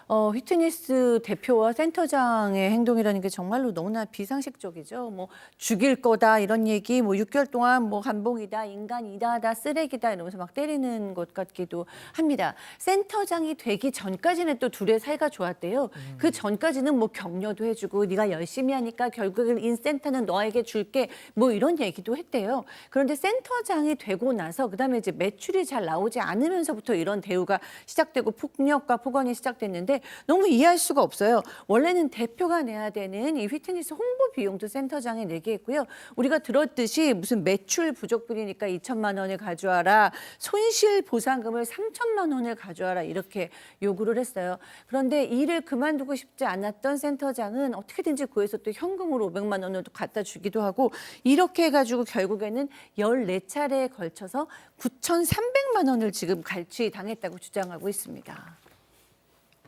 휘트니스 대표와 센터장의 행동이라는 게 정말로 너무나 비상식적이죠. 뭐 죽일 거다 이런 얘기, 뭐 6개월 동안 뭐 감봉이다, 인간이다, 쓰레기다 이러면서 막 때리는 것 같기도 합니다. 센터장이 되기 전까지는 또 둘의 사이가 좋았대요. 그 전까지는 뭐 격려도 해주고 네가 열심히 하니까 결국은 인센터는 너에게 줄게 뭐 이런 얘기도 했대요. 그런데 센터장이 되고 나서 그다음에 이제 매출이 잘 나오지 않으면서부터 이런 대우가 시작되고 폭력과 폭언이 시작됐는데 너무 이해할 수가 없어요. 원래는 대표가 내야 되는 이 휘트니스 홍보 비용도 센터장이 내게 했고요. 우리가 들었듯이 무슨 매출 부족분이니까 2,000만 원을 가져와라. 손실 보상금을 3,000만 원을 가져와라. 이렇게 요구를 했어요. 그런데 일을 그만두고 싶지 않았던 센터장은 어떻게든지 구해서 또 현금으로 500만 원을 또 갖다 주기도 하고 이렇게 해가지고 결국에는 14차례에 걸쳐서 9,300만 원을 지금 갈취당했다고 주장하고 있습니다.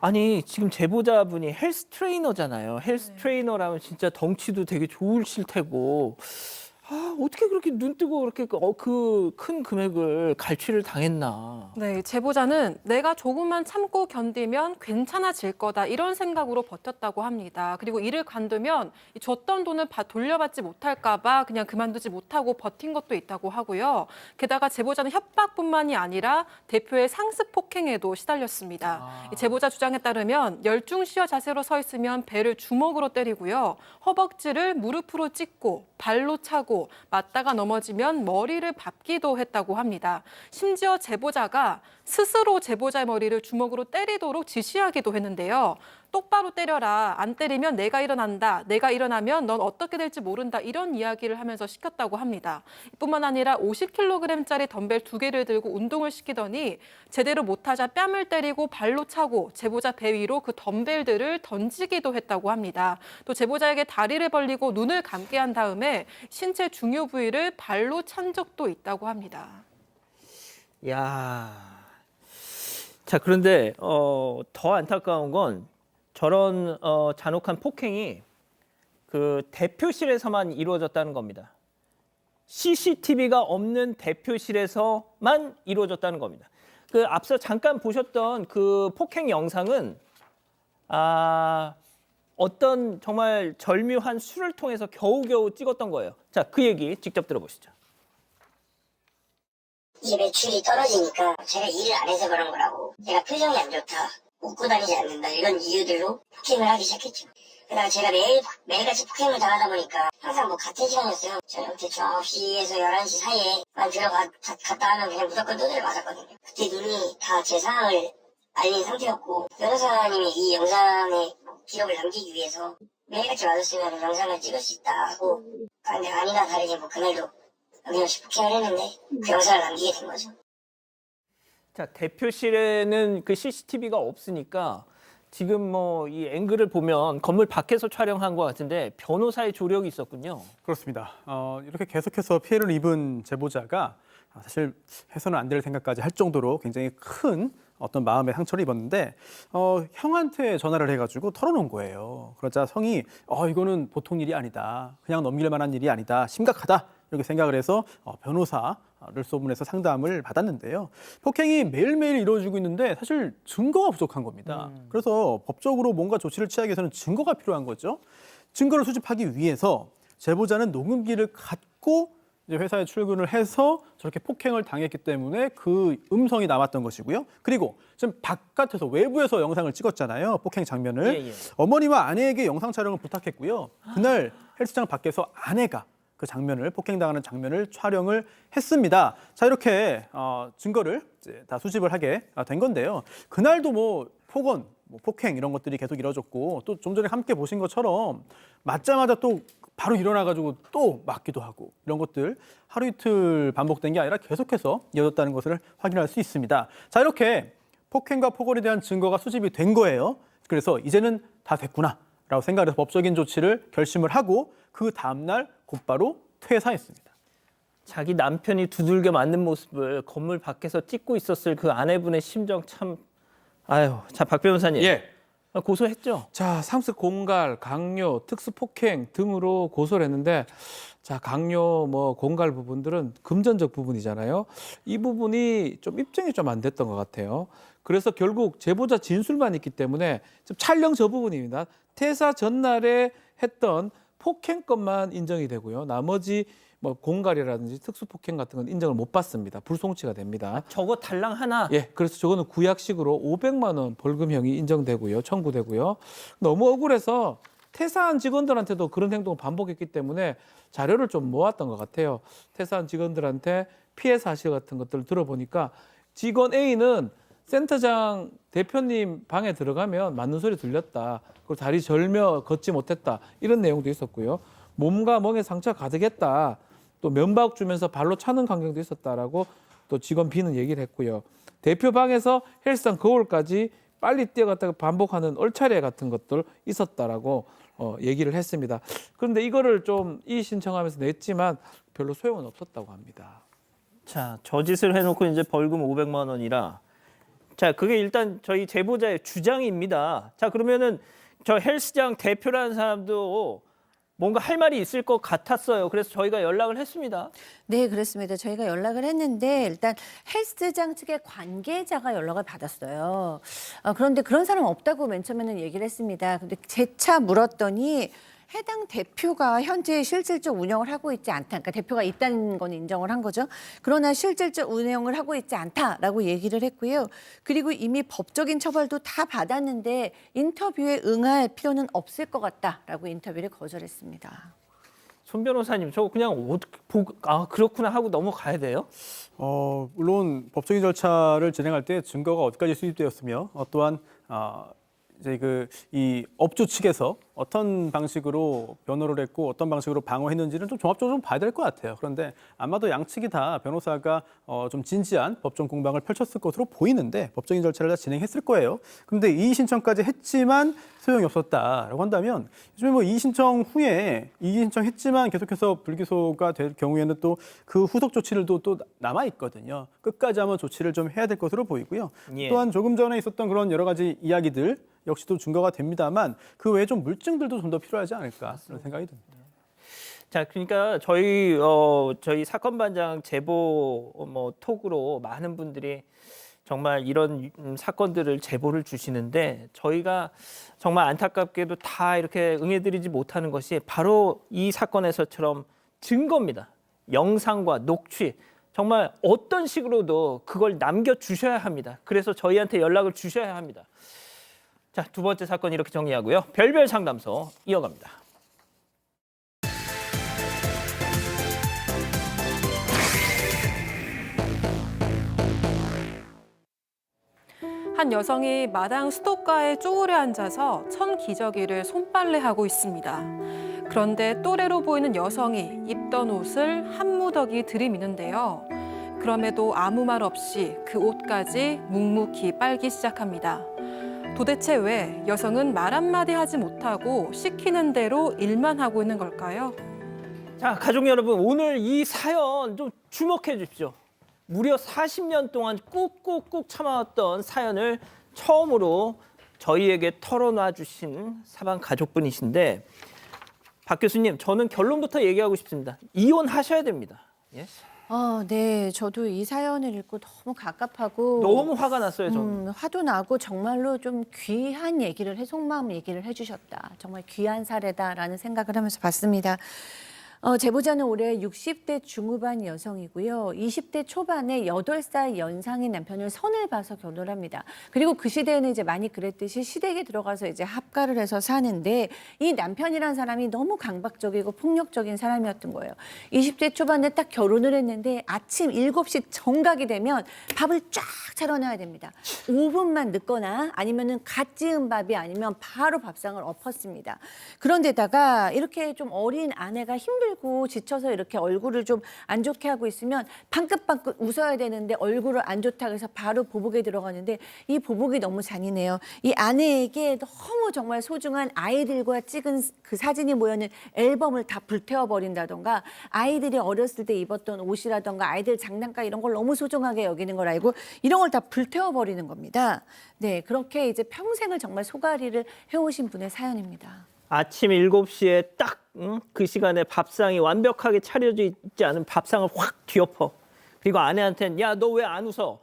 아니, 지금 제보자분이 헬스 트레이너잖아요. 헬스 트레이너라면 진짜 덩치도 되게 좋으실 테고 어떻게 그렇게 눈 뜨고 그렇게 그 큰 금액을 갈취를 당했나. 네, 제보자는 내가 조금만 참고 견디면 괜찮아질 거다 이런 생각으로 버텼다고 합니다. 그리고 일을 관두면 줬던 돈을 돌려받지 못할까 봐 그냥 그만두지 못하고 버틴 것도 있다고 하고요. 게다가 제보자는 협박뿐만이 아니라 대표의 상습 폭행에도 시달렸습니다. 제보자 주장에 따르면 열중시어 자세로 서 있으면 배를 주먹으로 때리고요. 허벅지를 무릎으로 찢고 발로 차고 맞다가 넘어지면 머리를 밟기도 했다고 합니다. 심지어 제보자가 스스로 제보자의 머리를 주먹으로 때리도록 지시하기도 했는데요. 똑바로 때려라. 안 때리면 내가 일어난다. 내가 일어나면 넌 어떻게 될지 모른다. 이런 이야기를 하면서 시켰다고 합니다. 뿐만 아니라 50kg짜리 덤벨 2개를 들고 운동을 시키더니 제대로 못하자 뺨을 때리고 발로 차고 제보자 배 위로 그 덤벨들을 던지기도 했다고 합니다. 또 제보자에게 다리를 벌리고 눈을 감게 한 다음에 신체 중요 부위를 발로 찬 적도 있다고 합니다. 야. 자, 그런데 더 안타까운 건 저런 잔혹한 폭행이 그 대표실에서만 이루어졌다는 겁니다. CCTV가 없는 대표실에서만 이루어졌다는 겁니다. 그 앞서 잠깐 보셨던 그 폭행 영상은 어떤 정말 절묘한 수를 통해서 겨우겨우 찍었던 거예요. 자, 그 얘기 직접 들어보시죠. 이 매출이 떨어지니까 제가 일을 안 해서 그런 거라고, 제가 표정이 안 좋다, 웃고 다니지 않는다, 이런 이유들로 폭행을 하기 시작했죠. 그다가 제가 매일같이 폭행을 당하다 보니까 항상 뭐 같은 시간이었어요. 저녁 대충 9시에서 11시 사이에만 갔다 하면 그냥 무조건 두드려 맞았거든요. 그때 눈이 다 제 상황을 알린 상태였고, 변호사님이 이 영상의 기록을 남기기 위해서 매일같이 맞았으면 영상을 찍을 수 있다 하고, 근데 아니나 다르게 뭐 그날도 어김없이 폭행을 했는데 그 영상을 남기게 된 거죠. 자, 대표실에는 그 CCTV가 없으니까 지금 뭐 이 앵글을 보면 건물 밖에서 촬영한 것 같은데 변호사의 조력이 있었군요. 그렇습니다. 이렇게 계속해서 피해를 입은 제보자가 사실 해서는 안 될 생각까지 할 정도로 굉장히 큰 어떤 마음의 상처를 입었는데 형한테 전화를 해가지고 털어놓은 거예요. 그러자 형이 이거는 보통 일이 아니다. 그냥 넘길 만한 일이 아니다. 심각하다. 이렇게 생각을 해서 변호사를 소문해서 상담을 받았는데요. 폭행이 매일매일 이루어지고 있는데 사실 증거가 부족한 겁니다. 그래서 법적으로 뭔가 조치를 취하기 위해서는 증거가 필요한 거죠. 증거를 수집하기 위해서 제보자는 녹음기를 갖고 이제 회사에 출근을 해서 저렇게 폭행을 당했기 때문에 그 음성이 남았던 것이고요. 그리고 지금 바깥에서 외부에서 영상을 찍었잖아요. 폭행 장면을. 예. 어머니와 아내에게 영상 촬영을 부탁했고요. 그날 헬스장 밖에서 아내가 그 장면을, 폭행당하는 장면을 촬영을 했습니다. 자, 이렇게 증거를 이제 다 수집을 하게 된 건데요. 그날도 뭐 폭언, 뭐 폭행 이런 것들이 계속 이뤄졌고, 또 좀 전에 함께 보신 것처럼 맞자마자 또 바로 일어나가지고 또 맞기도 하고, 이런 것들 하루 이틀 반복된 게 아니라 계속해서 이어졌다는 것을 확인할 수 있습니다. 자, 이렇게 폭행과 폭언에 대한 증거가 수집이 된 거예요. 그래서 이제는 다 됐구나라고 생각해서 법적인 조치를 결심을 하고 그 다음날 곧바로 퇴사했습니다. 자기 남편이 두들겨 맞는 모습을 건물 밖에서 찍고 있었을 그 아내분의 심정 참. 자, 박 변호사님. 예. 고소했죠? 자, 상습 공갈, 강요, 특수 폭행 등으로 고소를 했는데, 자, 강요, 뭐 공갈 부분들은 금전적 부분이잖아요. 이 부분이 좀 입증이 좀 안 됐던 것 같아요. 그래서 결국 제보자 진술만 있기 때문에 좀 촬영 저 부분입니다. 퇴사 전날에 했던 폭행 것만 인정이 되고요. 나머지 뭐 공갈이라든지 특수폭행 같은 건 인정을 못 받습니다. 불송치가 됩니다. 저거 달랑 하나. 예, 그래서 저거는 구약식으로 500만 원 벌금형이 인정되고요. 청구되고요. 너무 억울해서 퇴사한 직원들한테도 그런 행동을 반복했기 때문에 자료를 좀 모았던 것 같아요. 퇴사한 직원들한테 피해 사실 같은 것들을 들어보니까 직원 A는 센터장 대표님 방에 들어가면 맞는 소리 들렸다. 그리고 다리 절며 걷지 못했다. 이런 내용도 있었고요. 몸과 멍에 상처가 가득했다. 또 면박 주면서 발로 차는 광경도 있었다라고 또 직원 B는 얘기를 했고요. 대표 방에서 헬스장 거울까지 빨리 뛰어갔다가 반복하는 얼차례 같은 것들 있었다라고 얘기를 했습니다. 그런데 이거를 좀 이의 신청하면서 냈지만 별로 소용은 없었다고 합니다. 자, 저 짓을 해놓고 이제 벌금 500만 원이라. 자, 그게 일단 저희 제보자의 주장입니다. 자, 그러면은 저 헬스장 대표라는 사람도 뭔가 할 말이 있을 것 같았어요. 그래서 저희가 연락을 했습니다. 네, 그렇습니다. 저희가 연락을 했는데 일단 헬스장 측의 관계자가 연락을 받았어요. 그런데 그런 사람 없다고 맨 처음에는 얘기를 했습니다. 근데 재차 물었더니 해당 대표가 현재 실질적 운영을 하고 있지 않다. 그러니까 대표가 있다는 건 인정을 한 거죠. 그러나 실질적 운영을 하고 있지 않다라고 얘기를 했고요. 그리고 이미 법적인 처벌도 다 받았는데 인터뷰에 응할 필요는 없을 것 같다라고 인터뷰를 거절했습니다. 손 변호사님, 저 그냥 그렇구나 하고 넘어가야 돼요? 물론 법적인 절차를 진행할 때 증거가 어디까지 수집되었으며 또한 이제 이 업주 측에서 어떤 방식으로 변호를 했고 어떤 방식으로 방어했는지는 좀 종합적으로 좀 봐야 될 것 같아요. 그런데 아마도 양측이 다 변호사가 좀 진지한 법정 공방을 펼쳤을 것으로 보이는데 법적인 절차를 다 진행했을 거예요. 그런데 이의 신청까지 했지만 소용이 없었다라고 한다면 요즘에 뭐 이의 신청 후에 이의 신청했지만 계속해서 불기소가 될 경우에는 또 그 후속 조치들도 또 남아 있거든요. 끝까지 한번 조치를 좀 해야 될 것으로 보이고요. 예. 또한 조금 전에 있었던 그런 여러 가지 이야기들 역시도 증거가 됩니다만 그 외에 좀 물증들도 좀 더 필요하지 않을까 그런 생각이 듭니다. 자, 그러니까 저희 사건 반장 제보 톡으로 많은 분들이 정말 이런 사건들을 제보를 주시는데 저희가 정말 안타깝게도 다 이렇게 응해드리지 못하는 것이 바로 이 사건에서처럼 증거입니다. 영상과 녹취. 정말 어떤 식으로도 그걸 남겨주셔야 합니다. 그래서 저희한테 연락을 주셔야 합니다. 자, 두 번째 사건 이렇게 정리하고요. 별별 상담소 이어갑니다. 한 여성이 마당 수도가에 쪼그려 앉아서 천 기저귀를 손빨래하고 있습니다. 그런데 또래로 보이는 여성이 입던 옷을 한 무더기 들이미는데요. 그럼에도 아무 말 없이 그 옷까지 묵묵히 빨기 시작합니다. 도대체 왜 여성은 말 한마디 하지 못하고 시키는 대로 일만 하고 있는 걸까요? 자, 가족 여러분, 오늘 이 사연 좀 주목해 주십시오. 무려 40년 동안 꾹꾹꾹 참아왔던 사연을 처음으로 저희에게 털어놔 주신 사방 가족분이신데 박 교수님, 저는 결론부터 얘기하고 싶습니다. 이혼하셔야 됩니다. 예? 네, 저도 이 사연을 읽고 너무 갑갑하고 너무 화가 났어요, 저는. 화도 나고 정말로 좀 귀한 얘기를 속마음 얘기를 해주셨다. 정말 귀한 사례다라는 생각을 하면서 봤습니다. 제보자는 올해 60대 중후반 여성이고요. 20대 초반에 8살 연상인 남편을 선을 봐서 결혼을 합니다. 그리고 그 시대에는 이제 많이 그랬듯이 시댁에 들어가서 이제 합가를 해서 사는데 이 남편이란 사람이 너무 강박적이고 폭력적인 사람이었던 거예요. 20대 초반에 딱 결혼을 했는데 아침 7시 정각이 되면 밥을 쫙 차려놔야 됩니다. 5분만 늦거나 아니면은 갓 지은 밥이 아니면 바로 밥상을 엎었습니다. 그런데다가 이렇게 좀 어린 아내가 힘들고 지쳐서 이렇게 얼굴을 좀 안 좋게 하고 있으면 방긋방긋 웃어야 되는데 얼굴을 안 좋다고 해서 바로 보복에 들어가는데 이 보복이 너무 잔인해요. 이 아내에게 너무 정말 소중한 아이들과 찍은 그 사진이 모여있는 앨범을 다 불태워버린다던가 아이들이 어렸을 때 입었던 옷이라던가 아이들 장난감 이런 걸 너무 소중하게 여기는 걸 알고 이런 걸 다 불태워버리는 겁니다. 네, 그렇게 이제 평생을 정말 소가리를 해오신 분의 사연입니다. 아침 7시에 딱 그 시간에 밥상이 완벽하게 차려져 있지 않은 밥상을 확 뒤엎어. 그리고 아내한테는 야, 너 왜 안 웃어?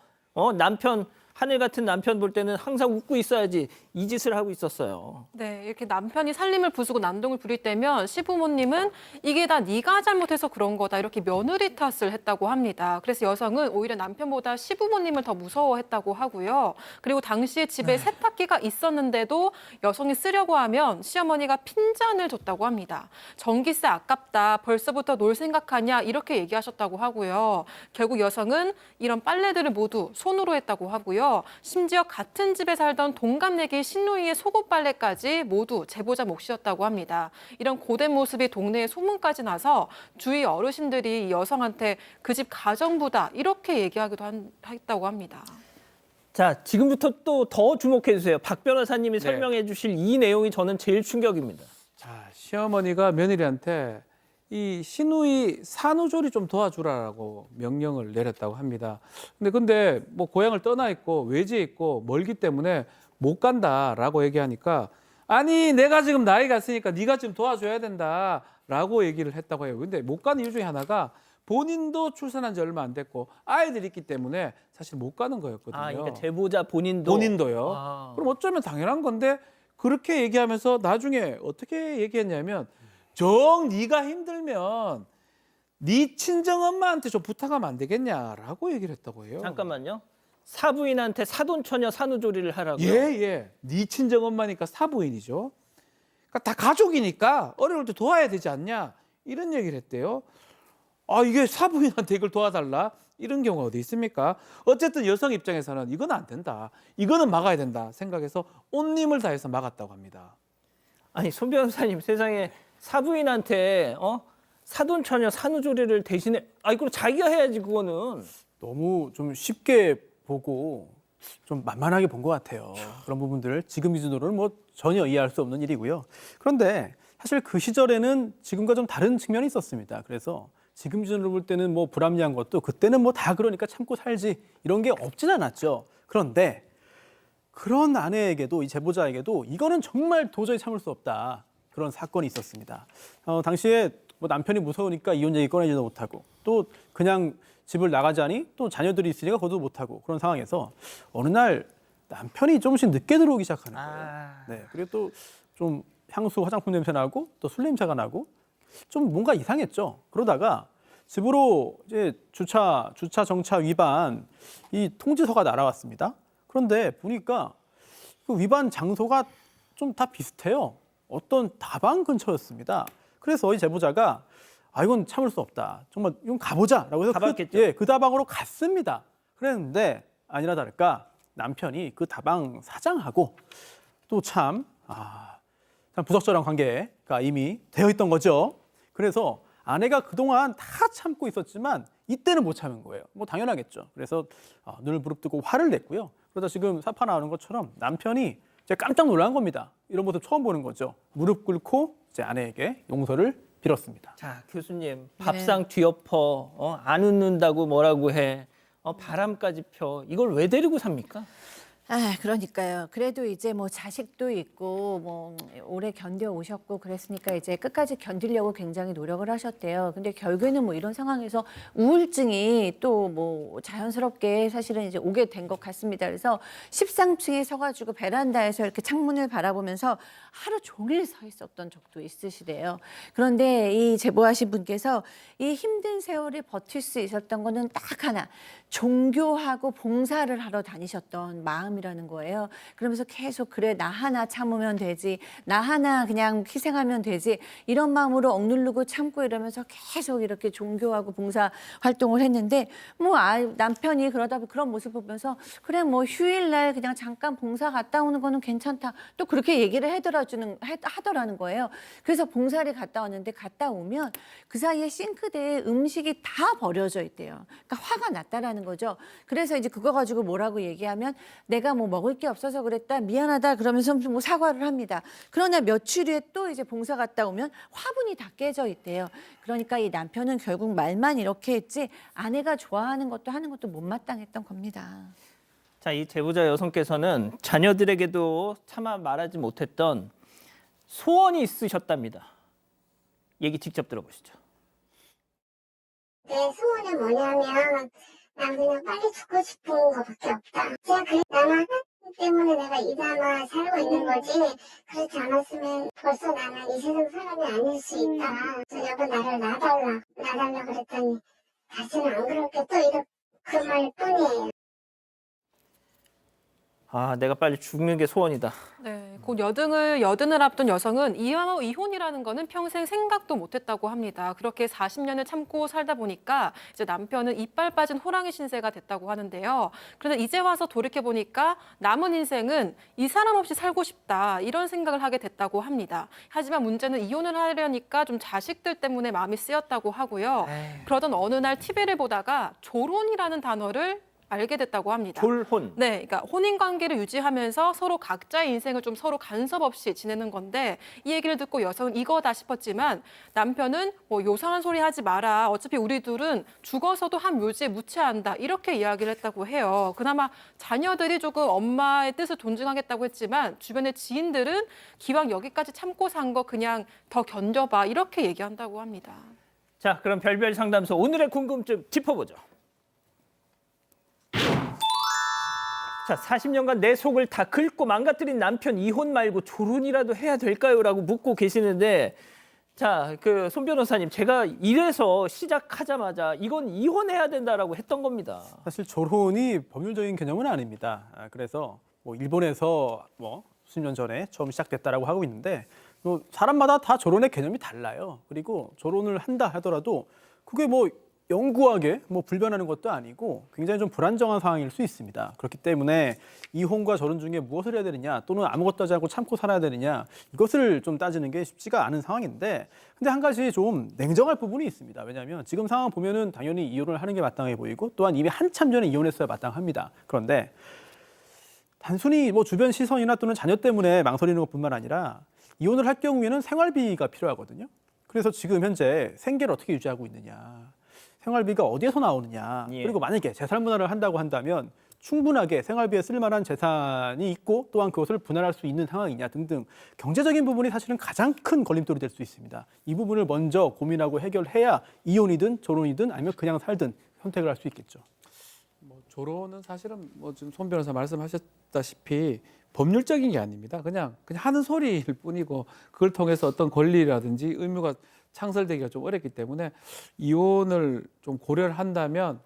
남편, 하늘 같은 남편 볼 때는 항상 웃고 있어야지. 이 짓을 하고 있었어요. 네, 이렇게 남편이 살림을 부수고 난동을 부릴 때면 시부모님은 이게 다 네가 잘못해서 그런 거다 이렇게 며느리 탓을 했다고 합니다. 그래서 여성은 오히려 남편보다 시부모님을 더 무서워했다고 하고요. 그리고 당시에 집에 세탁기가 있었는데도 여성이 쓰려고 하면 시어머니가 핀잔을 줬다고 합니다. 전기세 아깝다, 벌써부터 놀 생각하냐 이렇게 얘기하셨다고 하고요. 결국 여성은 이런 빨래들을 모두 손으로 했다고 하고요. 심지어 같은 집에 살던 동갑내기 신누이의 속옷 빨래까지 모두 제보자 몫이었다고 합니다. 이런 고된 모습이 동네에 소문까지 나서 주위 어르신들이 이 여성한테 그 집 가정부다 이렇게 얘기하기도 했다고 합니다. 자, 지금부터 또 더 주목해 주세요. 박 변호사님이 설명해 주실 이 내용이 저는 제일 충격입니다. 자, 시어머니가 며느리한테 이 시누이 산후조리 좀 도와주라고 명령을 내렸다고 합니다. 근데 뭐 고향을 떠나 있고 외지에 있고 멀기 때문에 못 간다라고 얘기하니까 아니 내가 지금 나이가 있으니까 네가 지금 도와줘야 된다라고 얘기를 했다고 해요. 근데 못 가는 이유 중에 하나가 본인도 출산한 지 얼마 안 됐고 아이들이 있기 때문에 사실 못 가는 거였거든요. 그러니까 제보자 본인도요. 그럼 어쩌면 당연한 건데 그렇게 얘기하면서 나중에 어떻게 얘기했냐면 정 네가 힘들면 네 친정엄마한테 좀 부탁하면 안 되겠냐라고 얘기를 했다고 해요. 잠깐만요. 사부인한테 사돈처녀 산후조리를 하라고요? 예. 네 친정엄마니까 사부인이죠. 그러니까 다 가족이니까 어려울 때 도와야 되지 않냐 이런 얘기를 했대요. 아, 이게 사부인한테 이걸 도와달라? 이런 경우가 어디 있습니까? 어쨌든 여성 입장에서는 이건 안 된다. 이거는 막아야 된다 생각해서 온 힘을 다해서 막았다고 합니다. 아니 손 변호사님 세상에 사부인한테 사돈처녀 산후조리를 대신에 이걸 자기가 해야지 그거는. 너무 좀 쉽게 보고 좀 만만하게 본 것 같아요. 그런 부분들을 지금 기준으로는 뭐 전혀 이해할 수 없는 일이고요. 그런데 사실 그 시절에는 지금과 좀 다른 측면이 있었습니다. 그래서 지금 기준으로 볼 때는 뭐 불합리한 것도 그때는 뭐 다 그러니까 참고 살지 이런 게 없진 않았죠. 그런데 그런 아내에게도 이 제보자에게도 이거는 정말 도저히 참을 수 없다. 그런 사건이 있었습니다. 당시에 뭐 남편이 무서우니까 이혼 얘기 꺼내지도 못하고 또 그냥 집을 나가자니 또 자녀들이 있으니까 거도 못하고 그런 상황에서 어느 날 남편이 조금씩 늦게 들어오기 시작하는 거예요. 네, 그리고 또 좀 향수, 화장품 냄새 나고 또 술 냄새가 나고 좀 뭔가 이상했죠. 그러다가 집으로 이제 주차 정차 위반 이 통지서가 날아왔습니다. 그런데 보니까 그 위반 장소가 좀 다 비슷해요. 어떤 다방 근처였습니다. 그래서 이 제보자가 이건 참을 수 없다. 정말 이건 가보자라고 해서 가봤겠죠. 그 다방으로 갔습니다. 그랬는데 아니나 다를까 남편이 그 다방 사장하고 또 참 부적절한 관계가 이미 되어 있던 거죠. 그래서 아내가 그동안 다 참고 있었지만 이때는 못 참은 거예요. 뭐 당연하겠죠. 그래서 눈을 부릅뜨고 화를 냈고요. 그러다 지금 사파 나오는 것처럼 남편이 이제 깜짝 놀란 겁니다. 이런 모습 처음 보는 거죠. 무릎 꿇고 이제 아내에게 용서를 빌었습니다. 자 교수님 밥상 뒤엎어 안 웃는다고 뭐라고 해 바람까지 펴 이걸 왜 데리고 삽니까? 그러니까요. 그래도 이제 뭐 자식도 있고 뭐 오래 견뎌 오셨고 그랬으니까 이제 끝까지 견디려고 굉장히 노력을 하셨대요. 근데 결국에는 뭐 이런 상황에서 우울증이 또 뭐 자연스럽게 사실은 이제 오게 된 것 같습니다. 그래서 13층에 서가지고 베란다에서 이렇게 창문을 바라보면서 하루 종일 서 있었던 적도 있으시대요. 그런데 이 제보하신 분께서 이 힘든 세월을 버틸 수 있었던 거는 딱 하나. 종교하고 봉사를 하러 다니셨던 마음이라는 거예요. 그러면서 계속 그래 나 하나 참으면 되지, 나 하나 그냥 희생하면 되지 이런 마음으로 억누르고 참고 이러면서 계속 이렇게 종교하고 봉사 활동을 했는데 뭐 남편이 그러다 그런 모습을 보면서 그래 뭐 휴일날 그냥 잠깐 봉사 갔다 오는 거는 괜찮다 또 그렇게 얘기를 하더라는 거예요. 그래서 봉사를 갔다 왔는데 갔다 오면 그 사이에 싱크대에 음식이 다 버려져 있대요. 그러니까 화가 났다라는 거죠. 그래서 이제 그거 가지고 뭐라고 얘기하면 내가 뭐 먹을 게 없어서 그랬다 미안하다 그러면서 뭐 사과를 합니다. 그러나 며칠 후에 또 이제 봉사 갔다 오면 화분이 다 깨져 있대요. 그러니까 이 남편은 결국 말만 이렇게 했지 아내가 좋아하는 것도 하는 것도 못마땅했던 겁니다. 자, 이 제보자 여성께서는 자녀들에게도 차마 말하지 못했던 소원이 있으셨답니다. 얘기 직접 들어보시죠. 내 소원은 뭐냐면 난 그냥 빨리 죽고 싶은 것밖에 없다. 그냥 나만 하기 때문에 내가 이나마 살고 있는 거지 그렇지 않았으면 벌써 나는 이 세상 사람이 아닐 수 있다. 그래서 여보 나를 놔달라 그랬더니 다시는 안 그럴게 또 이렇게 그 말뿐이에요. 내가 빨리 죽는 게 소원이다. 네, 곧 여든을 앞둔 여성은 이혼이라는 거는 평생 생각도 못했다고 합니다. 그렇게 40년을 참고 살다 보니까 이제 남편은 이빨 빠진 호랑이 신세가 됐다고 하는데요. 그런데 이제 와서 돌이켜 보니까 남은 인생은 이 사람 없이 살고 싶다 이런 생각을 하게 됐다고 합니다. 하지만 문제는 이혼을 하려니까 좀 자식들 때문에 마음이 쓰였다고 하고요. 그러던 어느 날 TV를 보다가 졸혼이라는 단어를 알게 됐다고 합니다. 졸혼. 네, 그러니까 혼인 관계를 유지하면서 서로 각자의 인생을 좀 서로 간섭 없이 지내는 건데 이 얘기를 듣고 여성은 이거다 싶었지만 남편은 뭐 요상한 소리 하지 마라. 어차피 우리 둘은 죽어서도 한 묘지에 묻혀야 한다. 이렇게 이야기를 했다고 해요. 그나마 자녀들이 조금 엄마의 뜻을 존중하겠다고 했지만 주변의 지인들은 기왕 여기까지 참고 산 거 그냥 더 견뎌봐. 이렇게 얘기한다고 합니다. 자, 그럼 별별 상담소 오늘의 궁금증 짚어보죠. 자, 40년간 내 속을 다 긁고 망가뜨린 남편 이혼 말고 졸혼이라도 해야 될까요? 라고 묻고 계시는데 자, 그 손 변호사님 제가 이래서 시작하자마자 이건 이혼해야 된다라고 했던 겁니다. 사실 졸혼이 법률적인 개념은 아닙니다. 그래서 뭐 일본에서 뭐 수십 년 전에 처음 시작됐다라고 하고 있는데 뭐 사람마다 다 졸혼의 개념이 달라요. 그리고 졸혼을 한다 하더라도 그게 뭐 영구하게 뭐 불변하는 것도 아니고 굉장히 좀 불안정한 상황일 수 있습니다. 그렇기 때문에 이혼과 결혼 중에 무엇을 해야 되느냐 또는 아무것도 하지 않고 참고 살아야 되느냐 이것을 좀 따지는 게 쉽지가 않은 상황인데 근데 한 가지 좀 냉정할 부분이 있습니다. 왜냐하면 지금 상황 보면은 당연히 이혼을 하는 게 마땅해 보이고 또한 이미 한참 전에 이혼했어야 마땅합니다. 그런데 단순히 뭐 주변 시선이나 또는 자녀 때문에 망설이는 것뿐만 아니라 이혼을 할 경우에는 생활비가 필요하거든요. 그래서 지금 현재 생계를 어떻게 유지하고 있느냐. 생활비가 어디에서 나오느냐. 예. 그리고 만약에 재산 분할을 한다고 한다면 충분하게 생활비에 쓸 만한 재산이 있고 또한 그것을 분할할 수 있는 상황이냐 등등 경제적인 부분이 사실은 가장 큰 걸림돌이 될 수 있습니다. 이 부분을 먼저 고민하고 해결해야 이혼이든 결혼이든 아니면 그냥 살든 선택을 할 수 있겠죠. 뭐 조론은 사실은 뭐 지금 손 변호사 말씀하셨다시피 법률적인 게 아닙니다. 그냥 하는 소리일 뿐이고 그걸 통해서 어떤 권리라든지 의무가 창설되기가 좀 어렵기 때문에 이혼을 좀 고려를 한다면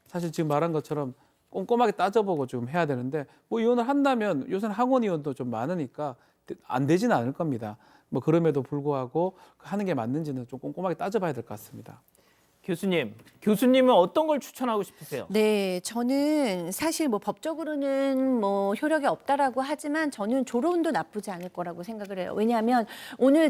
사실 지금 말한 것처럼 꼼꼼하게 따져보고 좀 해야 되는데 뭐 이혼을 한다면 요새는 항원 이혼도 좀 많으니까 안 되지는 않을 겁니다. 뭐 그럼에도 불구하고 하는 게 맞는지는 좀 꼼꼼하게 따져봐야 될 것 같습니다. 교수님은 어떤 걸 추천하고 싶으세요? 네, 저는 사실 뭐 법적으로는 뭐 효력이 없다라고 하지만 저는 조론도 나쁘지 않을 거라고 생각을 해요. 왜냐하면 오늘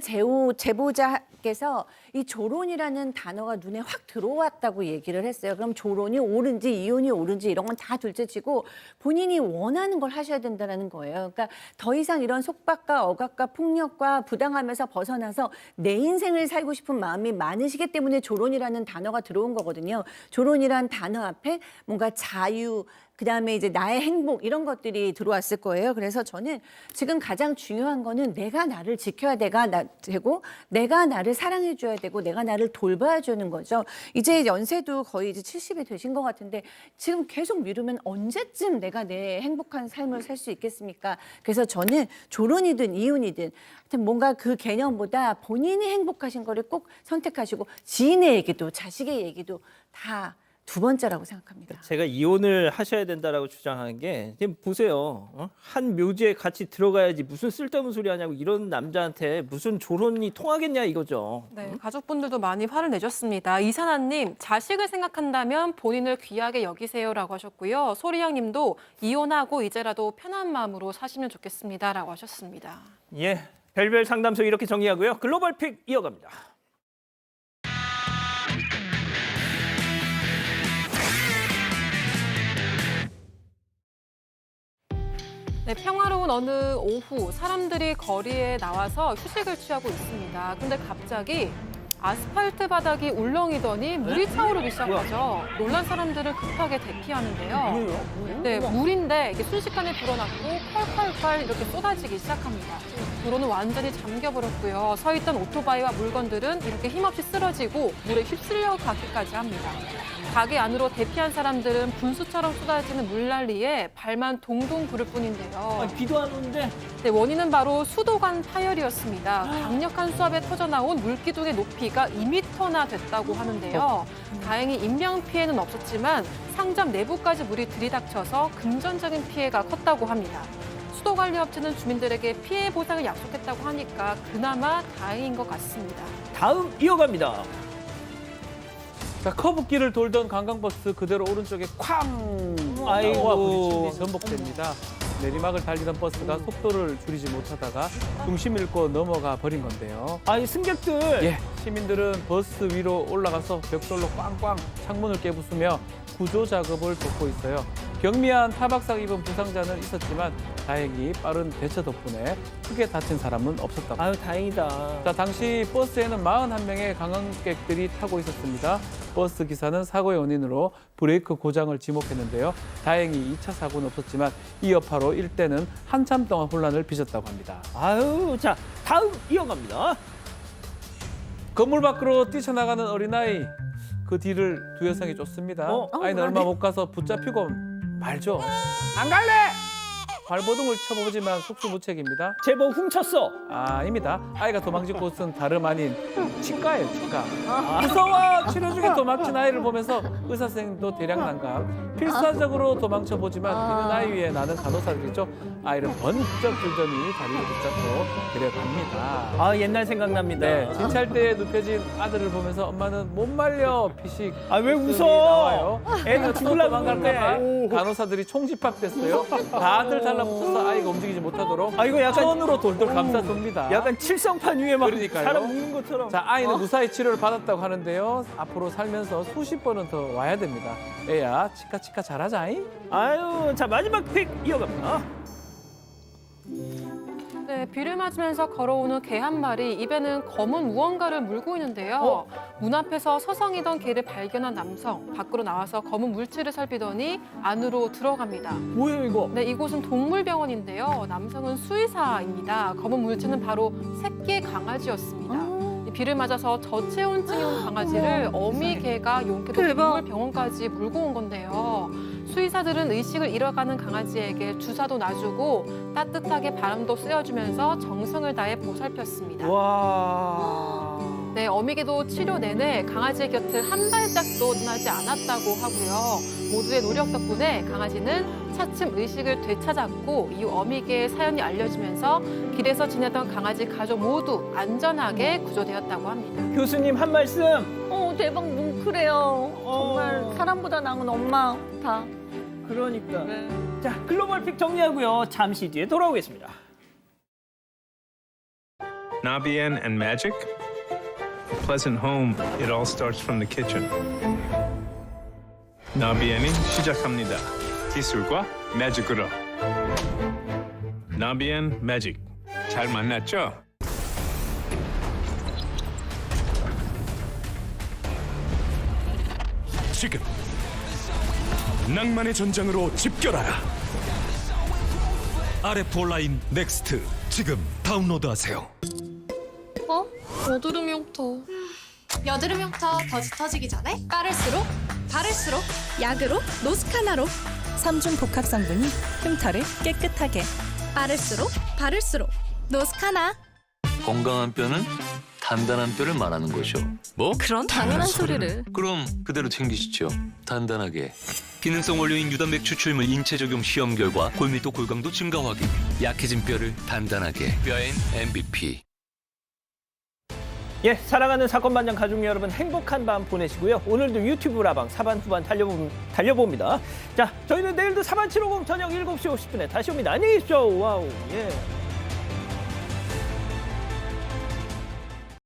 제보자께서 이 조론이라는 단어가 눈에 확 들어왔다고 얘기를 했어요. 그럼 조론이 옳은지 이혼이 옳은지 이런 건 다 둘째치고 본인이 원하는 걸 하셔야 된다는 거예요. 그러니까 더 이상 이런 속박과 억압과 폭력과 부당함에서 벗어나서 내 인생을 살고 싶은 마음이 많으시기 때문에 조론이라는 단어가 들어온 거거든요. 조론이란 단어 앞에 뭔가 자유, 그다음에 이제 나의 행복 이런 것들이 들어왔을 거예요. 그래서 저는 지금 가장 중요한 거는 내가 나를 지켜야 되고 내가 나를 사랑해 줘야 되고 내가 나를 돌봐야 주는 거죠. 이제 연세도 거의 이제 70이 되신 것 같은데 지금 계속 미루면 언제쯤 내가 내 행복한 삶을 살 수 있겠습니까? 그래서 저는 조론이든 이혼이든 하여튼 뭔가 그 개념보다 본인이 행복하신 거를 꼭 선택하시고 지인의 얘기도 자식의 얘기도 다 두 번째라고 생각합니다. 제가 이혼을 하셔야 된다라고 주장하는 게 지금 보세요. 한 묘지에 같이 들어가야지 무슨 쓸데없는 소리 하냐고 이런 남자한테 무슨 조론이 통하겠냐 이거죠. 네, 가족분들도 많이 화를 내셨습니다. 이산아님, 자식을 생각한다면 본인을 귀하게 여기세요라고 하셨고요. 소리양님도 이혼하고 이제라도 편한 마음으로 사시면 좋겠습니다라고 하셨습니다. 예, 별별 상담소 이렇게 정리하고요. 글로벌 픽 이어갑니다. 네, 평화로운 어느 오후 사람들이 거리에 나와서 휴식을 취하고 있습니다. 근데 갑자기 아스팔트 바닥이 울렁이더니 물이 차오르기 시작하죠. 놀란 사람들은 급하게 대피하는데요. 네, 물인데 이게 순식간에 불어났고 콸콸콸 이렇게 쏟아지기 시작합니다. 도로는 완전히 잠겨버렸고요. 서 있던 오토바이와 물건들은 이렇게 힘없이 쓰러지고 물에 휩쓸려 가기까지 합니다. 가게 안으로 대피한 사람들은 분수처럼 쏟아지는 물난리에 발만 동동 구를 뿐인데요. 비도 안 오는데. 네, 원인은 바로 수도관 파열이었습니다. 강력한 수압에 터져나온 물기둥의 높이가 2m나 됐다고 하는데요. 다행히 인명 피해는 없었지만 상점 내부까지 물이 들이닥쳐서 금전적인 피해가 컸다고 합니다. 수도관리업체는 주민들에게 피해 보상을 약속했다고 하니까 그나마 다행인 것 같습니다. 다음 이어갑니다. 자, 커브길을 돌던 관광버스 그대로 오른쪽에 쾅! 아이고. 와 부딪힌 뒤 전복됩니다. 내리막을 달리던 버스가 속도를 줄이지 못하다가 중심 잃고 넘어가 버린 건데요. 아니 승객들. 예, 시민들은 버스 위로 올라가서 벽돌로 꽝꽝 창문을 깨부수며 구조 작업을 돕고 있어요. 경미한 타박상 입은 부상자는 있었지만 다행히 빠른 대처 덕분에 크게 다친 사람은 없었다고. 아유 다행이다. 자, 당시 버스에는 41명의 관광객들이 타고 있었습니다. 버스 기사는 사고의 원인으로 브레이크 고장을 지목했는데요. 다행히 2차 사고는 없었지만 이 여파로 일대는 한참 동안 혼란을 빚었다고 합니다. 아유, 자 다음 이어갑니다. 건물 밖으로 뛰쳐나가는 어린아이, 그 뒤를 두 여성이 쫓습니다. 아이는 얼마 못 가서 붙잡히고 말죠. 안 갈래! 발버둥을 쳐보지만 속수무책입니다. 제법 훔쳤어. 아닙니다. 아이가 도망친 곳은 다름 아닌 치과예요, 치과. 무서워! 치료 중에 도망친 아이를 보면서 의사 선생님도 대략 난감. 필사적으로 도망쳐보지만 이런 아이 위에 나는 간호사들이죠. 아이를 번쩍 들더니 다리를 붙잡고 데려갑니다. 아, 옛날 생각납니다. 네, 진찰 때 눕혀진 아들을 보면서 엄마는 못 말려 피식. 아, 왜 웃어? 나와요. 애가 죽으려고 도망갈까봐 그러는데. 간호사들이 총집합됐어요. 다들 달라붙어서 아이가 움직이지 못하도록 아, 이거 약간 손으로 돌돌 감싸줍니다. 약간 칠성판 위에 막 그러니까요. 사람 묶는 것처럼. 자, 아이는 무사히 치료를 받았다고 하는데요. 앞으로 살면서 수십 번은 더 와야 됩니다. 애야, 치카치카 잘하자잉. 아유, 자, 마지막 픽 이어갑니다. 네, 비를 맞으면서 걸어오는 개 한 마리 입에는 검은 무언가를 물고 있는데요. 문 앞에서 서성이던 개를 발견한 남성 밖으로 나와서 검은 물체를 살피더니 안으로 들어갑니다. 뭐예요, 이거? 네, 이곳은 동물병원인데요. 남성은 수의사입니다. 검은 물체는 바로 새끼 강아지였습니다. 이 비를 맞아서 저체온증이 온 강아지를 어미 개가 용케도 동물병원까지 물고 온 건데요. 수의사들은 의식을 잃어가는 강아지에게 주사도 놔주고 따뜻하게 바람도 쐬어주면서 정성을 다해 보살폈습니다. 와. 네, 어미개도 치료 내내 강아지의 곁을 한 발짝도 떠나지 않았다고 하고요. 모두의 노력 덕분에 강아지는 차츰 의식을 되찾았고 이후 어미개의 사연이 알려지면서 길에서 지내던 강아지 가족 모두 안전하게 구조되었다고 합니다. 교수님 한 말씀. 대박 뭉클해요. 정말 사람보다 나은 엄마 다. 그러니까. 자, 글로벌 픽 정리하고요. 잠시 뒤에 돌아오겠습니다. Nabien and magic? A pleasant home, it all starts from the kitchen. 나비엔이 시작합니다. 기술과 매직으로. 나비엔 매직. 잘 만났죠? 지금 낭만의 전장으로 집결하라. RF 온라인 넥스트 지금 다운로드하세요. 여드름 흉터. 여드름 흉터 더지 터지기 전에 빠를수록 바를수록 약으로 노스카나로 3중 복합 성분이 흉터를 깨끗하게. 빠를수록 바를수록 노스카나. 건강한 뼈는 단단한 뼈를 말하는 것이오. 뭐? 그런 당연한 소리를. 그럼 그대로 챙기시죠. 단단하게. 기능성 원료인 유단백 추출물 인체 적용 시험 결과 골밀도 골강도 증가 확인. 약해진 뼈를 단단하게. 뼈엔 MVP. 예, 사랑하는 사건 반장 가족 여러분 행복한 밤 보내시고요. 오늘도 유튜브 라방 사반 후반 달려봅니다. 자, 저희는 내일도 사반 750 저녁 7시 50분에 다시 옵니다. 안녕히 계십시오. 와우. 예.